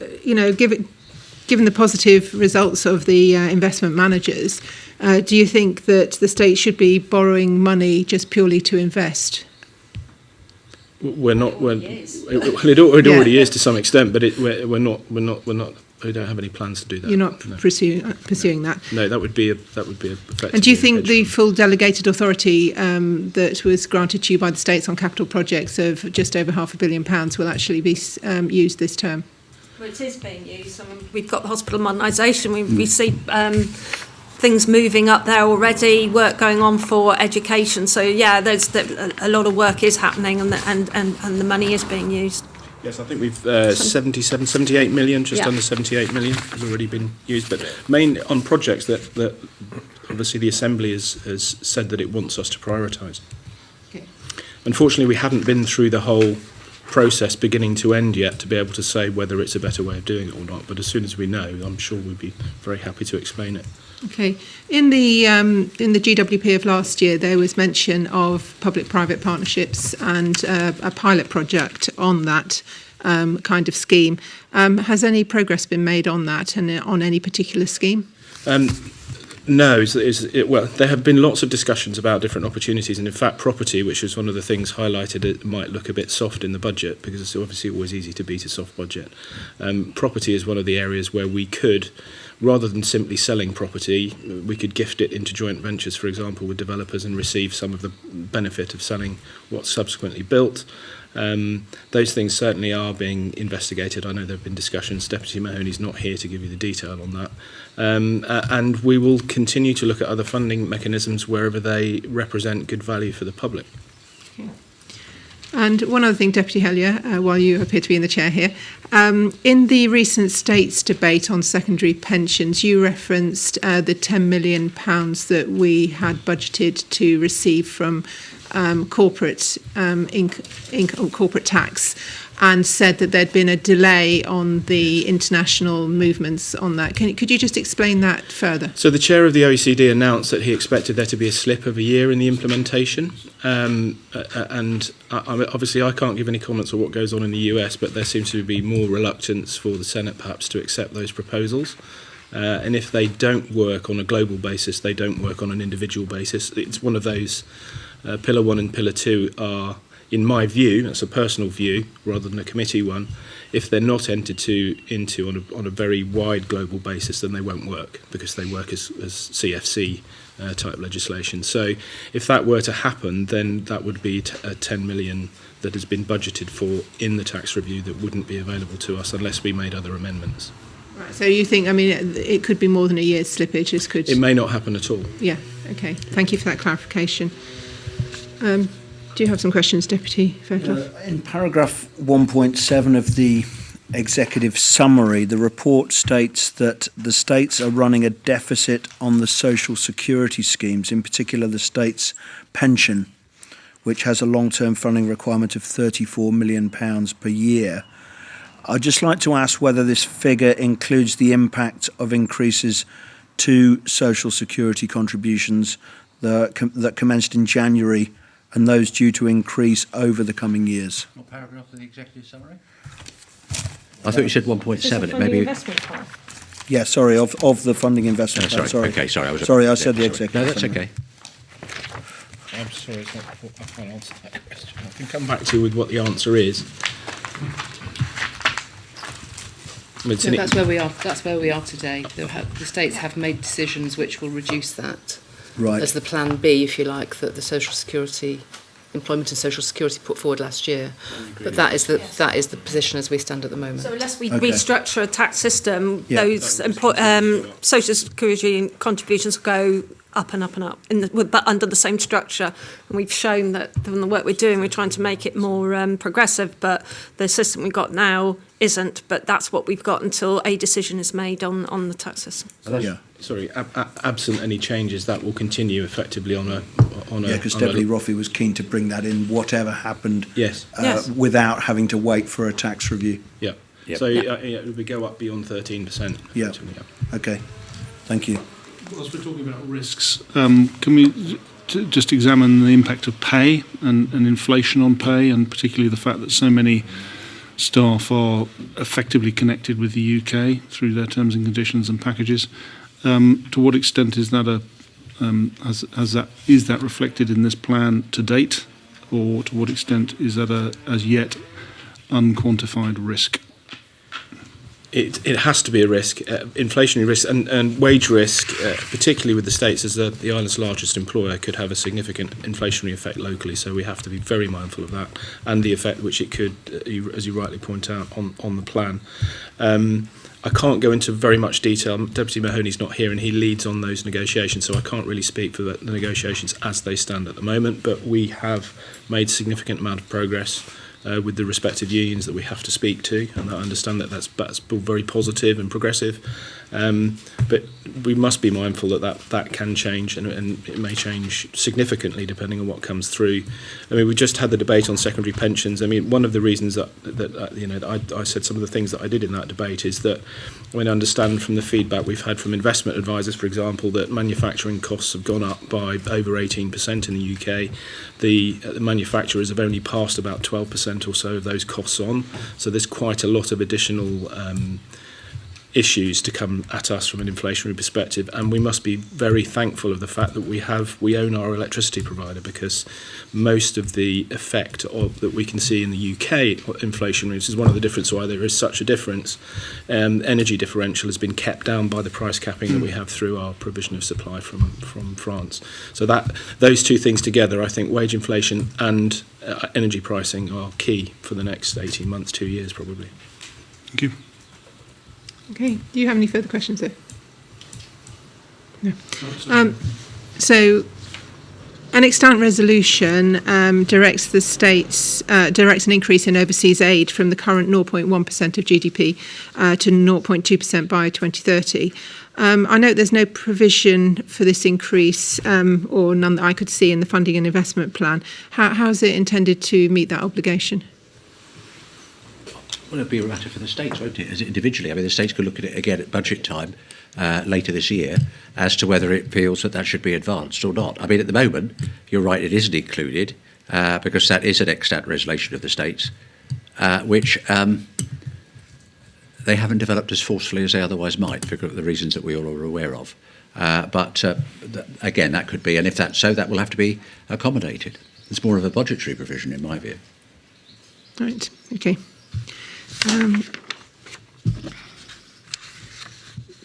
given the positive results of the investment managers, do you think that the state should be borrowing money just purely to invest? We're not. It already is to some extent, but we're not. We don't have any plans to do that. You're not pursuing that. No, that would be effective. And do you think the full delegated authority that was granted to you by the states on capital projects of just over £500 million will actually be used this term? Well, it is being used. We've got the hospital modernisation. We see things moving up there already, work going on for education. So yeah, there's a lot of work is happening, and the money is being used. Yes, I think we've 78 million, just under 78 million has already been used, but main on projects that obviously the Assembly has said that it wants us to prioritise. Okay. Unfortunately, we haven't been through the whole process beginning to end yet to be able to say whether it's a better way of doing it or not, but as soon as we know, I'm sure we'd be very happy to explain it. Okay. In the GWP of last year, there was mention of public-private partnerships and a pilot project on that kind of scheme. Has any progress been made on that and on any particular scheme? No. Well, there have been lots of discussions about different opportunities, and in fact, property, which is one of the things highlighted, it might look a bit soft in the budget because it's obviously always easy to beat a soft budget. Property is one of the areas where we could, rather than simply selling property, we could gift it into joint ventures, for example, with developers and receive some of the benefit of selling what's subsequently built. Those things certainly are being investigated. I know there have been discussions. Deputy Mahoney's not here to give you the detail on that. And we will continue to look at other funding mechanisms wherever they represent good value for the public. And one other thing, Deputy Hellier, while you appear to be in the chair here, in the recent States debate on secondary pensions, you referenced the £10 million that we had budgeted to receive from corporate corporate tax, and said that there'd been a delay on the international movements on that. Could you just explain that further? So the chair of the OECD announced that he expected there to be a slip of a year in the implementation. Obviously I can't give any comments on what goes on in the US, but there seems to be more reluctance for the Senate perhaps to accept those proposals. And if they don't work on a global basis, they don't work on an individual basis. It's one of those, Pillar 1 and Pillar 2 are, in my view, that's a personal view rather than a committee one, if they're not entered into on a very wide global basis, then they won't work because they work as CFC type legislation. So if that were to happen, then that would be 10 million that has been budgeted for in the tax review that wouldn't be available to us unless we made other amendments. Right, so you think, it could be more than a year's slippage? It may not happen at all. Yeah, okay. Thank you for that clarification. Do you have some questions, Deputy Fairclough? In paragraph 1.7 of the executive summary, the report states that the states are running a deficit on the social security schemes, in particular the state's pension, which has a long-term funding requirement of £34 million per year. I'd just like to ask whether this figure includes the impact of increases to social security contributions that commenced in January and those due to increase over the coming years. What paragraph of the executive summary? I thought you said 1.7. Maybe. Yeah, sorry, of the funding investment plan. Sorry. Okay, sorry. I said the executive. No, that's summary. okay. I'm sorry, I can't answer that question. I can come back to you with what the answer is. So that's where we are. That's where we are today. The states have made decisions which will reduce that. Right. As the plan B, if you like, that the Social Security, Employment and Social Security put forward last year. But that is the position as we stand at the moment. So unless we restructure a tax system, those social security contributions go up and up and up, but under the same structure. And we've shown that from the work we're doing, we're trying to make it more progressive, but the system we've got now isn't. But that's what we've got until a decision is made on the tax system. Yeah. Sorry, absent any changes, that will continue effectively on a. Yeah, because Deputy Roffey was keen to bring that in, whatever happened. Yes. Without having to wait for a tax review. Yeah. Yep. So we go up beyond 13%. Yeah. Okay. Thank you. Whilst we're talking about risks, can we just examine the impact of pay and inflation on pay, and particularly the fact that so many staff are effectively connected with the UK through their terms and conditions and packages? To what extent is that is that reflected in this plan to date, or to what extent is that a as yet unquantified risk? It has to be a risk, inflationary risk and wage risk, particularly with the states as the island's largest employer, could have a significant inflationary effect locally. So we have to be very mindful of that and the effect which it could, as you rightly point out, on the plan. I can't go into very much detail. Deputy Mahoney's not here and he leads on those negotiations, so I can't really speak for the negotiations as they stand at the moment, but we have made a significant amount of progress with the respective unions that we have to speak to, and I understand that that's very positive and progressive, but we must be mindful that can change, and it may change significantly depending on what comes through. I mean, we just had the debate on secondary pensions. I mean, one of the reasons that I said some of the things that I did in that debate is that I understand from the feedback we've had from investment advisors, for example, that manufacturing costs have gone up by over 18% in the UK. The manufacturers have only passed about 12% or so of those costs on, so there's quite a lot of additional issues to come at us from an inflationary perspective, and we must be very thankful of the fact that we own our electricity provider, because most of the effect that we can see in the UK inflation, which is one of the differences why there is such a difference, energy differential has been kept down by the price capping that we have through our provision of supply from France. So that those two things together, I think wage inflation and energy pricing are key for the next 18 months, 2 years probably. Thank you. Okay. Do you have any further questions there? No. So, an extant resolution directs the states directs an increase in overseas aid from the current 0.1% of GDP to 0.2% by 2030. I note there's no provision for this increase, or none that I could see in the funding and investment plan. How is it intended to meet that obligation? Well, it'll be a matter for the states, won't it? As individually, I mean, the states could look at it again at budget time later this year as to whether it feels that should be advanced or not. I mean, at the moment, you're right, it isn't included because that is an extant resolution of the states, which they haven't developed as forcefully as they otherwise might for the reasons that we all are aware of. But again, that could be, and if that's so, that will have to be accommodated. It's more of a budgetary provision, in my view. Right. Okay.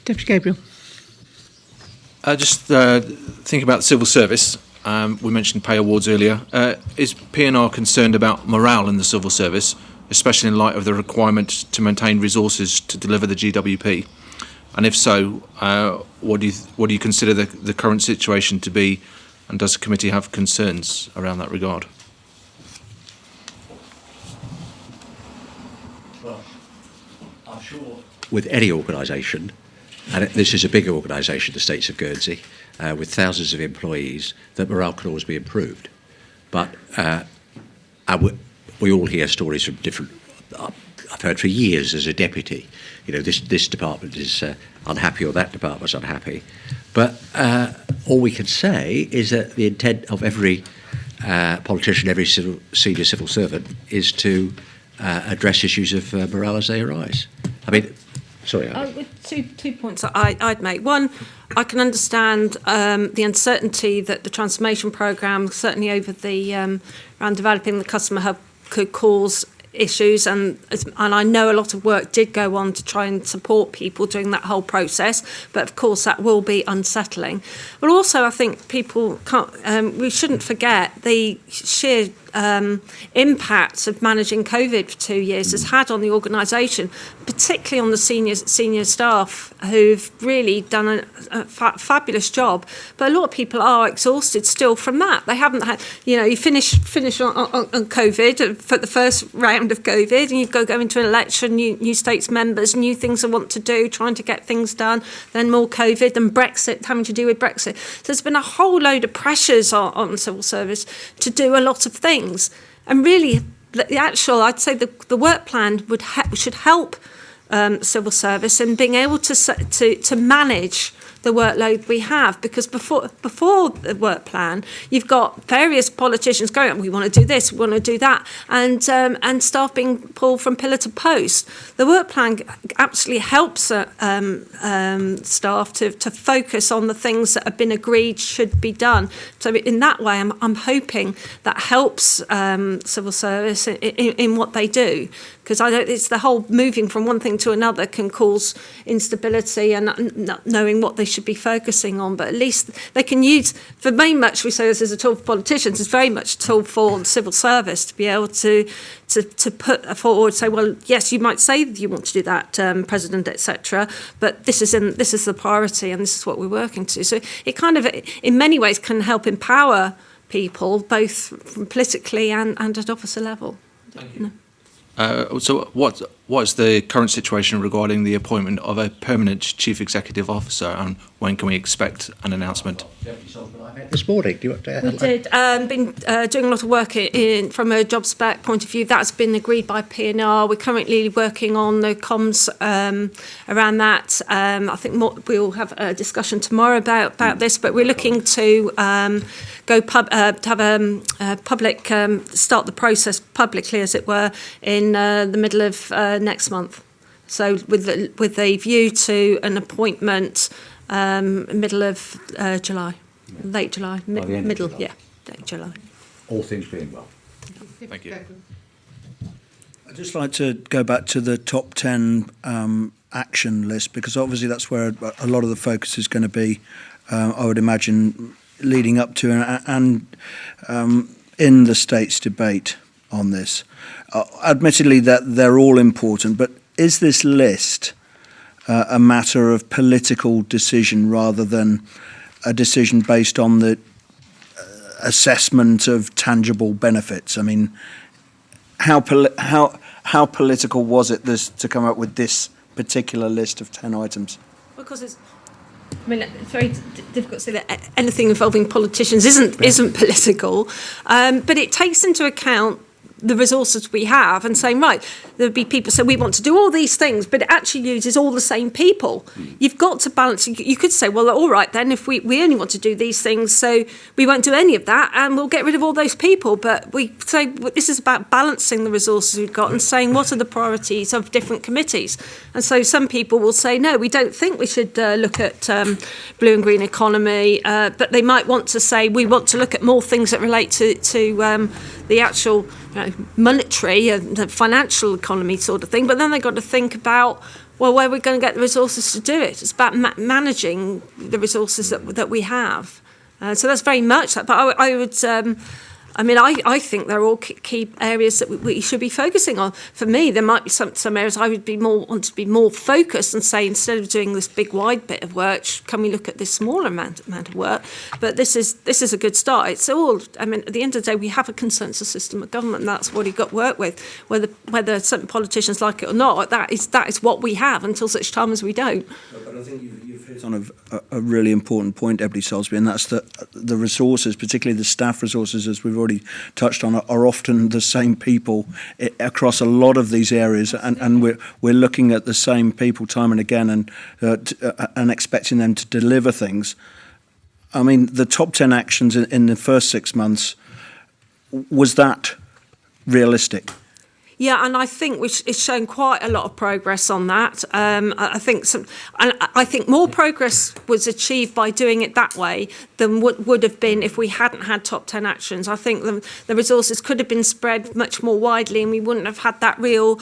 Deputy Gabriel. Just thinking about the civil service, we mentioned pay awards earlier. Is P&R concerned about morale in the civil service, especially in light of the requirement to maintain resources to deliver the GWP? And if so, what do you consider the current situation to be, and does the committee have concerns around that regard? Well, I'm sure with any organisation, and this is a big organisation, the States of Guernsey, with thousands of employees, that morale can always be improved. But we all hear stories from different. I've heard for years as a deputy, this department is unhappy or that department's unhappy. But all we can say is that the intent of every politician, every senior civil servant, is to address issues of morale as they arise. I mean, sorry. Two points that I'd make. One, I can understand the uncertainty that the transformation programme, certainly over the around developing the customer hub, could cause issues, and I know a lot of work did go on to try and support people during that whole process, but of course that will be unsettling. But also I think people can't, we shouldn't forget the sheer impact of managing COVID for 2 years has had on the organisation, particularly on the senior staff who've really done a fabulous job. But a lot of people are exhausted still from that. They haven't had, you finish on COVID for the first round of COVID, and you go into an election, new states members, new things they want to do, trying to get things done, then more COVID and Brexit, having to do with Brexit. So there's been a whole load of pressures on the civil service to do a lot of things. And really, I'd say the work plan should help civil service in being able to manage the workload we have, because before the work plan, you've got various politicians going, we want to do this, we want to do that, and staff being pulled from pillar to post. The work plan absolutely helps staff to focus on the things that have been agreed should be done. So in that way, I'm hoping that helps civil service in what they do, because it's the whole moving from one thing to another can cause instability and not knowing what they should be focusing on. But at least they can use, for very much we say this is a tool for politicians, it's very much a tool for the civil service to be able to put forward, say, well, yes, you might say that you want to do that, President, etc., but this is the priority and this is what we're working to. So it kind of, in many ways, can help empower people, both politically and at officer level. Thank you. So what is the current situation regarding the appointment of a permanent chief executive officer, and when can we expect an announcement? This morning, do you want to? We did. Been doing a lot of work from a job spec point of view. That's been agreed by P&R. We're currently working on the comms around that. I think we'll have a discussion tomorrow about this, but we're looking to start the process publicly, as it were, in the middle of next month. So with a view to an appointment middle of July, late July, By the end of middle, July. yeah, late July. All things being well. Thank you. I'd just like to go back to the top 10 action list, because obviously that's where a lot of the focus is going to be, I would imagine, leading up to and in the state's debate on this. Admittedly, that they're all important, but is this list a matter of political decision rather than a decision based on the assessment of tangible benefits? I mean, how political was it to come up with this particular list of 10 items? Because it's very difficult to say that anything involving politicians isn't political, but it takes into account the resources we have and saying, right, there'll be people say we want to do all these things, but it actually uses all the same people. You've got to balance. You could say, well, all right, then if we only want to do these things, so we won't do any of that and we'll get rid of all those people. But we say this is about balancing the resources we've got and saying what are the priorities of different committees. And so some people will say, no, we don't think we should look at blue and green economy, but they might want to say we want to look at more things that relate to the actual monetary and the financial economy sort of thing, but then they've got to think about, well, where are we going to get the resources to do it? It's about managing the resources that we have. So that's very much that. But I would, I think they're all key areas that we should be focusing on. For me, there might be some areas I would want to be more focused and say, instead of doing this big wide bit of work, can we look at this smaller amount of work? But this is a good start. It's all. At the end of the day, we have a consensus system of government, and that's what you've got to work with. Whether certain politicians like it or not, that is what we have until such time as we don't. But I think you've hit on a really important point, Deputy Salisbury, and that's that the resources, particularly the staff resources, as we've already touched on, are often the same people across a lot of these areas, and we're looking at the same people time and again, and expecting them to deliver things. I mean, the top 10 actions in the first 6 months, was that realistic? Yeah, and I think it's shown quite a lot of progress on that. I think more progress was achieved by doing it that way than would have been if we hadn't had top 10 actions. I think the resources could have been spread much more widely, and we wouldn't have had that real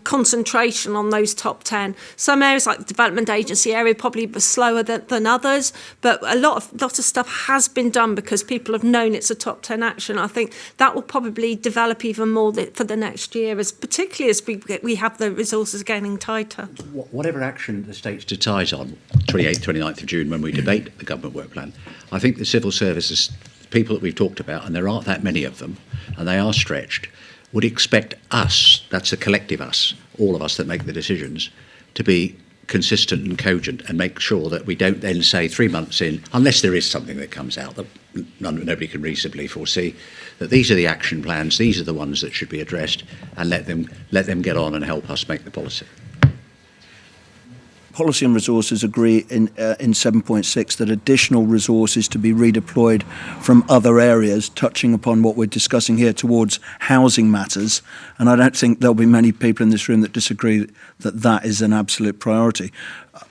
concentration on those top 10. Some areas, like the development agency area, probably were slower than others, but a lot of stuff has been done because people have known it's a top 10 action. I think that will probably develop even more for the next year, particularly as we have the resources getting tighter. Whatever action the states decides on 28th, 29th of June when we debate the government work plan, I think the civil services people that we've talked about, and there aren't that many of them, and they are stretched, would expect us, that's a collective us, all of us that make the decisions, to be consistent and cogent and make sure that we don't then say 3 months in, unless there is something that comes out that nobody can reasonably foresee, that these are the action plans, these are the ones that should be addressed, and let them get on and help us make the policy. Policy and Resources agree in 7.6 that additional resources to be redeployed from other areas, touching upon what we're discussing here, towards housing matters. And I don't think there'll be many people in this room that disagree that that is an absolute priority.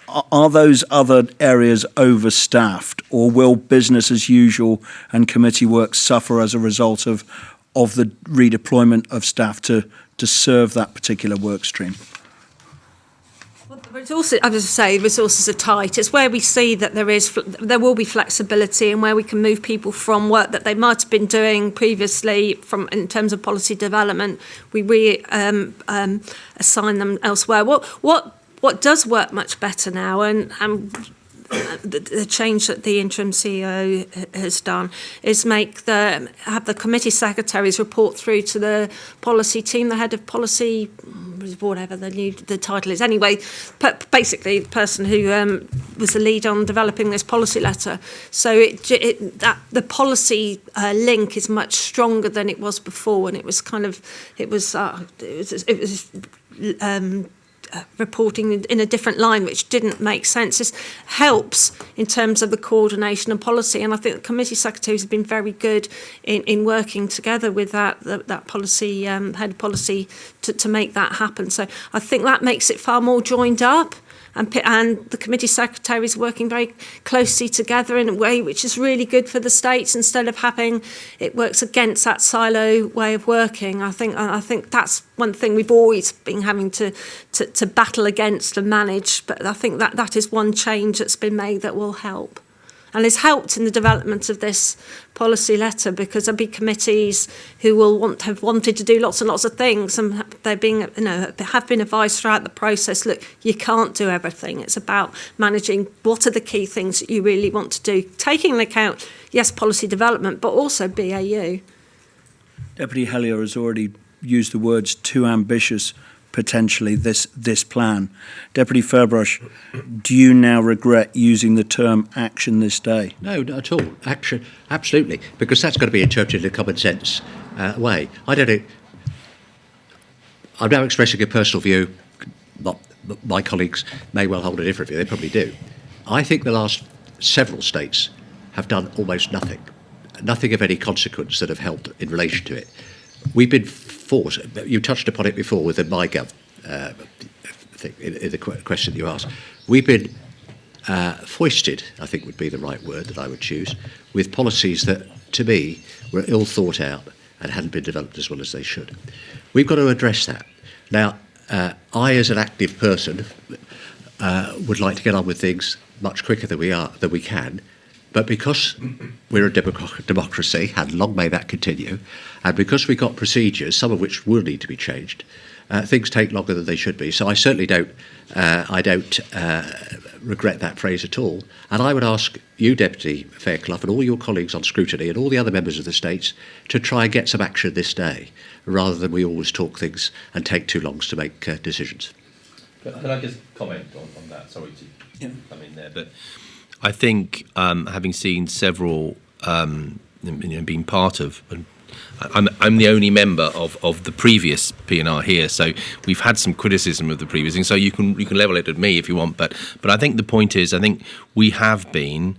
Are those other areas overstaffed, or will business as usual and committee work suffer as a result of the redeployment of staff to serve that particular work stream? Resources, as I say, resources are tight. It's where we see that there will be flexibility, and where we can move people from work that they might have been doing previously in terms of policy development. We assign them elsewhere. What does work much better now, and the change that the interim CEO has done, is have the committee secretaries report through to the policy team, the head of policy, whatever the title is. Anyway, basically the person who was the lead on developing this policy letter. So the policy link is much stronger than it was before, and it was reporting in a different line, which didn't make sense. This helps in terms of the coordination and policy, and I think the committee secretaries have been very good in working together with that policy head of policy to make that happen. So I think that makes it far more joined up. And the committee secretaries working very closely together in a way which is really good for the states, instead of having it works against that silo way of working. I think that's one thing we've always been having to battle against and manage, but I think that is one change that's been made that will help. And has helped in the development of this policy letter, because there'll be committees who will have wanted to do lots and lots of things, and they're being, have been advised throughout the process, look, you can't do everything. It's about managing what are the key things that you really want to do, taking into account, yes, policy development, but also BAU. Deputy Hellier has already used the words too ambitious, potentially, this plan. Deputy Fairbrush, do you now regret using the term action this day? No, not at all. Action, absolutely, because that's got to be interpreted in a common sense way. I don't know. I'm now expressing a personal view. My colleagues may well hold a different view. They probably do. I think the last several states have done almost nothing of any consequence that have helped in relation to it. We've been forced, you touched upon it before with the MyGov thing, in the question you asked. We've been foisted, I think would be the right word that I would choose, with policies that, to me, were ill thought out and hadn't been developed as well as they should. We've got to address that. Now, I, as an active person, would like to get on with things much quicker than we can. But because we're a democracy, and long may that continue, and because we've got procedures, some of which will need to be changed, things take longer than they should be. So I certainly don't regret that phrase at all. And I would ask you, Deputy Fairclough, and all your colleagues on scrutiny, and all the other members of the states, to try and get some action this day, rather than we always talk things and take too long to make decisions. Can I just comment on that? Sorry to come in there, but I think having seen several, being part of, I'm the only member of the previous P&R here, so we've had some criticism of the previous thing. So you can level it at me if you want, but I think the point is, I think we have been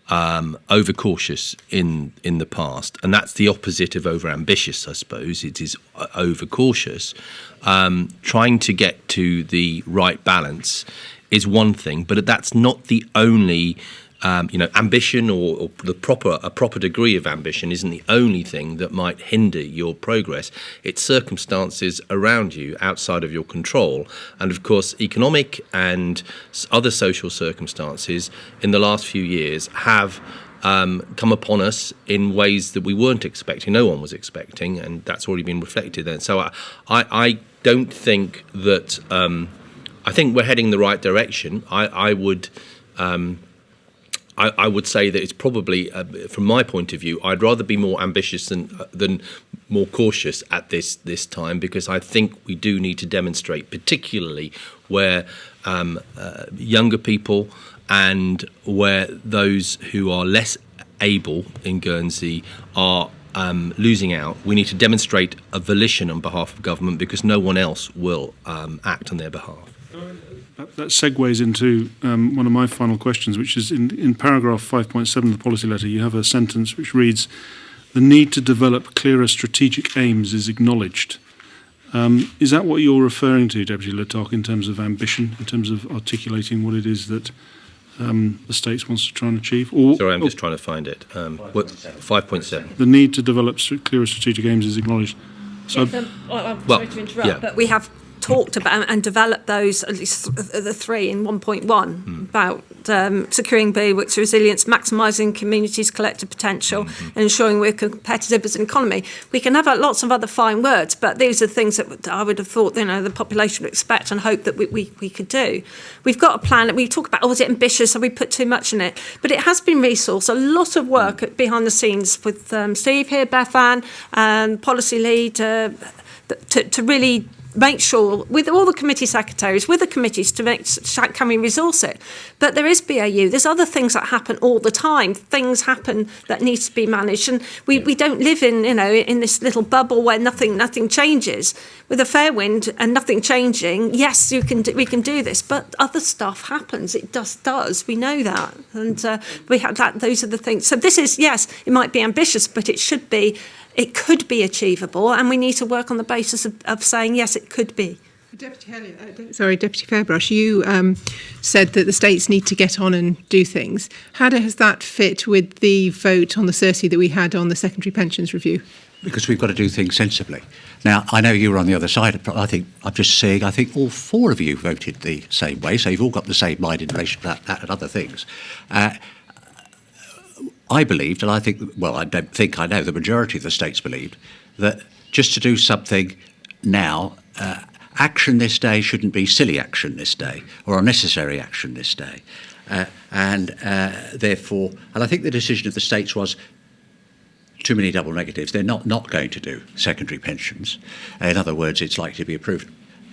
overcautious in the past, and that's the opposite of overambitious, I suppose. It is overcautious. Trying to get to the right balance is one thing, but that's not the only, ambition or a proper degree of ambition isn't the only thing that might hinder your progress. It's circumstances around you outside of your control. And of course, economic and other social circumstances in the last few years have come upon us in ways that we weren't expecting, no one was expecting, and that's already been reflected then. So I don't think that... I think we're heading in the right direction. I would say that it's probably, from my point of view, I'd rather be more ambitious than more cautious at this time, because I think we do need to demonstrate, particularly where younger people and where those who are less able in Guernsey are losing out. We need to demonstrate a volition on behalf of government, because no one else will act on their behalf. That segues into one of my final questions, which is in paragraph 5.7 of the policy letter, you have a sentence which reads, "The need to develop clearer strategic aims is acknowledged." Is that what you're referring to, Deputy Letok, in terms of ambition, in terms of articulating what it is that the States wants to try and achieve? Sorry, I'm just trying to find it. 5.7. The need to develop clearer strategic aims is acknowledged. So, I'm sorry to interrupt, but we have talked about and developed those, at least the three in 1.1, about securing BWIC's resilience, maximising communities' collective potential, and ensuring we're competitive as an economy. We can have lots of other fine words, but these are things that I would have thought the population would expect and hope that we could do. We've got a plan that we talk about, is it ambitious, have we put too much in it? But it has been resourced, a lot of work behind the scenes with Steve here, Beth Ann, and policy lead, to really make sure, with all the committee secretaries, with the committees, to make, can we resource it? But there is BAU. There's other things that happen all the time. Things happen that need to be managed, and we don't live in, you know, in this little bubble where nothing changes. With a fair wind and nothing changing, yes, we can do this, but other stuff happens. It just does. We know that, and we have that. Those are the things. So this is, yes, it might be ambitious, but it should be. It could be achievable, and we need to work on the basis of saying yes, it could be. Deputy Fairbrushe, you said that the states need to get on and do things. How does that fit with the vote on the CERSI that we had on the secondary pensions review? Because we've got to do things sensibly. Now, I know you were on the other side. I think I think all four of you voted the same way, so you've all got the same mind in relation to that and other things. I believed, and I think, well, I don't think I know, the majority of the states believed that just to do something now, action this day shouldn't be silly action this day or unnecessary action this day. Therefore, and I think the decision of the states was too many double negatives. They're not going to do secondary pensions. In other words, it's likely to be approved.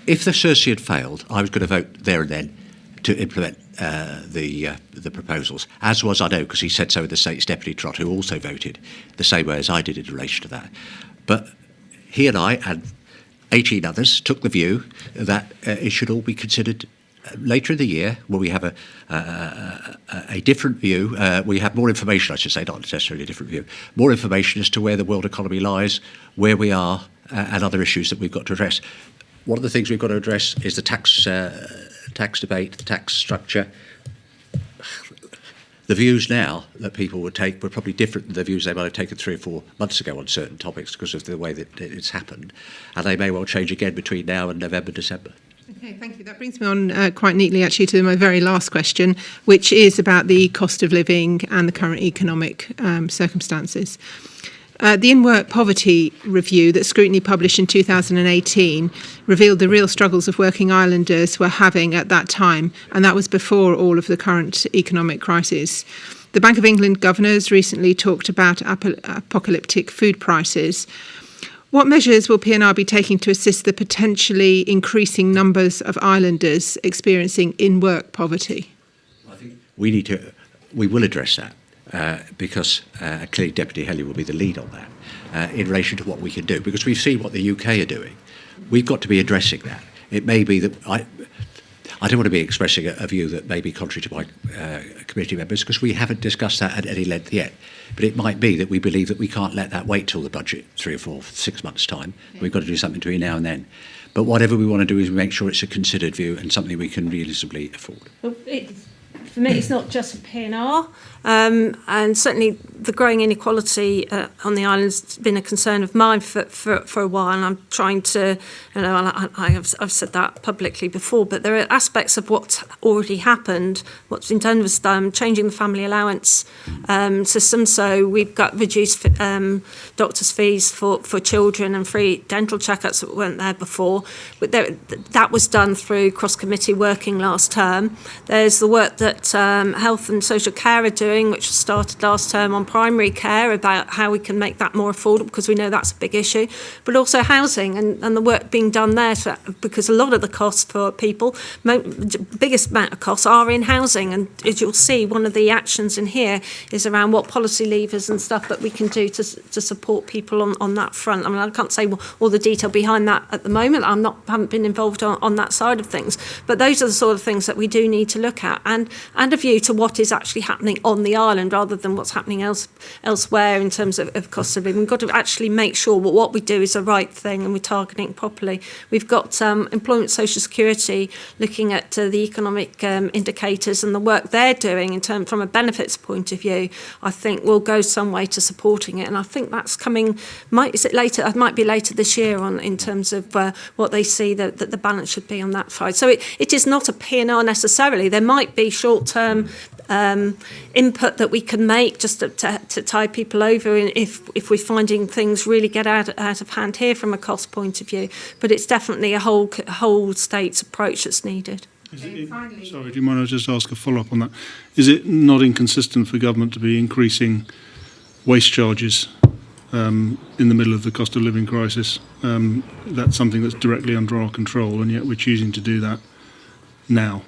If the CERSI had failed, I was going to vote there and then to implement the proposals, as was, I know, because he said so with the State's Deputy Trott, who also voted the same way as I did in relation to that. But he and I and 18 others took the view that it should all be considered later in the year, where we have a different view. We have more information, I should say, not necessarily a different view, more information as to where the world economy lies, where we are, and other issues that we've got to address. One of the things we've got to address is the tax debate, the tax structure. The views now that people would take were probably different than the views they might have taken 3 or 4 months ago on certain topics because of the way that it's happened. And they may well change again between now and November, December. Okay, thank you. That brings me on quite neatly, actually, to my very last question, which is about the cost of living and the current economic circumstances. The In-Work Poverty Review that Scrutiny published in 2018 revealed the real struggles of working islanders were having at that time, and that was before all of the current economic crisis. The Bank of England governors recently talked about apocalyptic food prices. What measures will PNR be taking to assist the potentially increasing numbers of islanders experiencing in-work poverty? I think we will address that. Because clearly Deputy Helly will be the lead on that in relation to what we can do, because we've seen what the UK are doing. We've got to be addressing that. It may be that I don't want to be expressing a view that may be contrary to my committee members, because we haven't discussed that at any length yet. But it might be that we believe that we can't let that wait till the budget, 3 or 4, 6 months' time. We've got to do something between now and then. But whatever we want to do is make sure it's a considered view and something we can realistically afford. Well, for me, it's not just for PNR, and certainly the growing inequality on the islands has been a concern of mine for a while, and I'm trying to, I've said that publicly before, but there are aspects of what's already happened, what's been done was changing the family allowance system, so we've got reduced doctors' fees for children and free dental checkups that weren't there before, but that was done through cross-committee working last term. There's the work that Health and Social Care are doing, which started last term on primary care, about how we can make that more affordable, because we know that's a big issue, but also housing and the work being done there, because a lot of the costs for people, biggest amount of costs are in housing, and as you'll see, one of the actions in here is around what policy levers and stuff that we can do to support people on that front. I mean, I can't say all the detail behind that at the moment. Haven't been involved on that side of things, but those are the sort of things that we do need to look at, and a view to what is actually happening on the island rather than what's happening elsewhere in terms of cost of living. We've got to actually make sure what we do is the right thing and we're targeting it properly. We've got Employment Social Security looking at the economic indicators, and the work they're doing from a benefits point of view, I think will go some way to supporting it, and I think that's coming. Is it later? It might be later this year in terms of what they see that the balance should be on that side. So it is not a PNR necessarily. There might be short-term input that we can make just to tide people over if we're finding things really get out of hand here from a cost point of view. But it's definitely a whole state's approach that's needed. Sorry, do you mind I just ask a follow-up on that? Is it not inconsistent for government to be increasing waste charges in the middle of the cost of living crisis. That's something that's directly under our control, and yet we're choosing to do that now.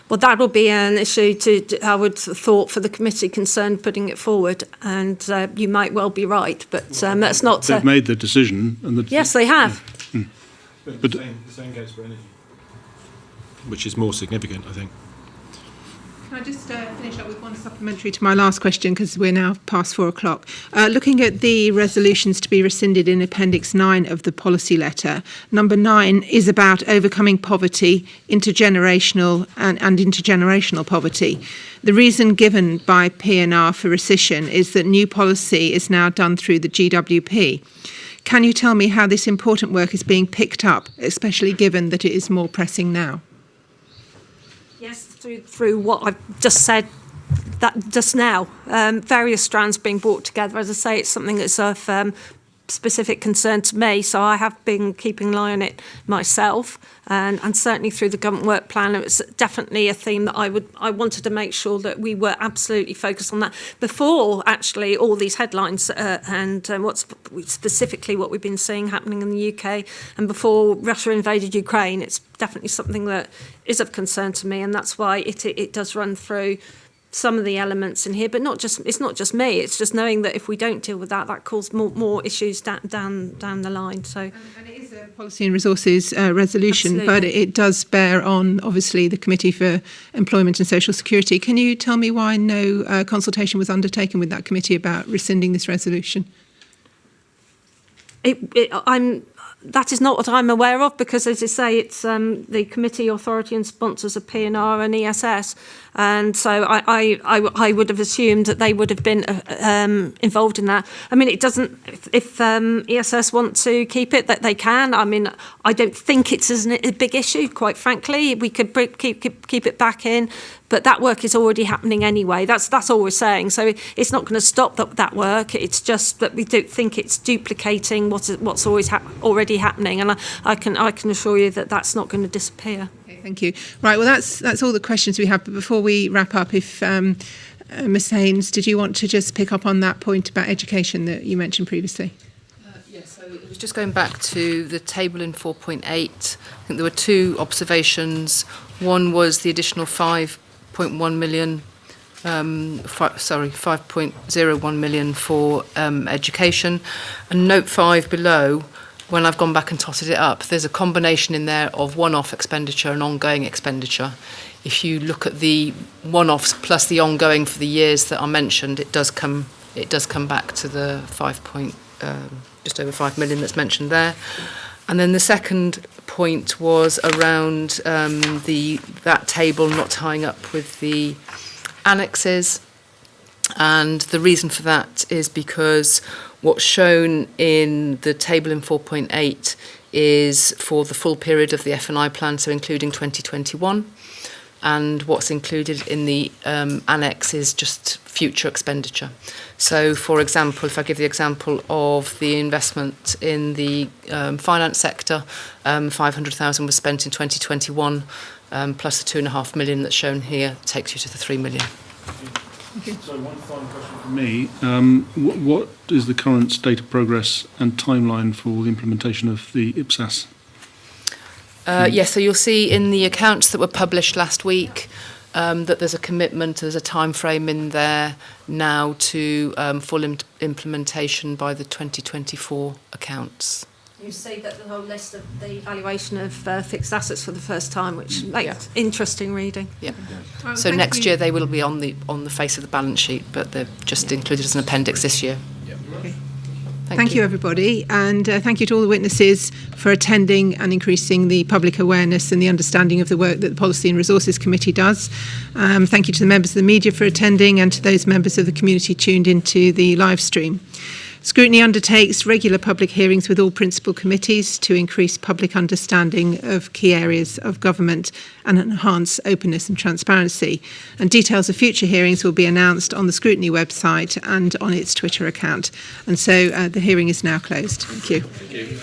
Well, that will be an issue I would have thought, for the committee concerned putting it forward, and you might well be right, but that's not... They've made the decision. And yes, they have. But the same goes for energy, which is more significant, I think. Can I just finish up with one supplementary to my last question, because we're now past 4 o'clock. Looking at the resolutions to be rescinded in Appendix 9 of the policy letter, number 9 is about overcoming poverty, intergenerational and intergenerational poverty. The reason given by PNR for rescission is that new policy is now done through the GWP. Can you tell me how this important work is being picked up, especially given that it is more pressing now? Yes, through what I've just said that just now. Various strands being brought together. As I say, it's something that's of specific concern to me, so I have been keeping an eye on it myself, and certainly through the government work plan, it was definitely a theme that I wanted to make sure that we were absolutely focused on that before actually all these headlines and what's specifically what we've been seeing happening in the UK, and before Russia invaded Ukraine. It's definitely something that is of concern to me, and that's why it does run through some of the elements in here, but it's not just me. It's just knowing that if we don't deal with that, that causes more issues down the line. So, and it is a policy and resources resolution, Absolutely. but it does bear on obviously the Committee for Employment and Social Security. Can you tell me why no consultation was undertaken with that committee about rescinding this resolution? That is not what I'm aware of, because, as you say, it's the committee authority and sponsors of PNR and ESS, and so I would have assumed that they would have been involved in that. I mean, it doesn't. If ESS want to keep it, that they can. I mean, I don't think it's a big issue, quite frankly. We could keep it back in. But that work is already happening anyway. That's all we're saying. So it's not going to stop that work. It's just that we don't think it's duplicating what's already happening. And I can assure you that that's not going to disappear. Okay, thank you. Right. Well, that's all the questions we have. But before we wrap up, if Ms. Haynes, did you want to just pick up on that point about education that you mentioned previously? Yes, so it was just going back to the table in 4.8. I think there were two observations. One was the additional 5.1 million, 5.01 million for education. And note 5 below, when I've gone back and totted it up, there's a combination in there of one-off expenditure and ongoing expenditure. If you look at the one-offs plus the ongoing for the years that are mentioned, it does come back to the just over 5 million that's mentioned there. And then the second point was around that table not tying up with the annexes. And the reason for that is because what's shown in the table in 4.8 is for the full period of the F&I plan, so including 2021. And what's included in the annex is just future expenditure. So, for example, if I give the example of the investment in the finance sector, 500,000 was spent in 2021, plus the 2.5 million that's shown here takes you to the 3 million. Okay. So one final question from me. What is the current state of progress and timeline for the implementation of the IPSAS? Yes, so you'll see in the accounts that were published last week that there's a commitment, there's a time frame in there now to full implementation by the 2024 accounts. You see that the whole list of the evaluation of fixed assets for the first time, which makes interesting reading. Yeah. Well, So next year they will be on the face of the balance sheet, but they're just included as an appendix this year. Okay. Thank you, everybody, and thank you to all the witnesses for attending and increasing the public awareness and the understanding of the work that the Policy and Resources Committee does. Thank you to the members of the media for attending and to those members of the community tuned into the live stream. Scrutiny undertakes regular public hearings with all principal committees to increase public understanding of key areas of government and enhance openness and transparency. And details of future hearings will be announced on the Scrutiny website and on its Twitter account. And so the hearing is now closed. Thank you. Thank you.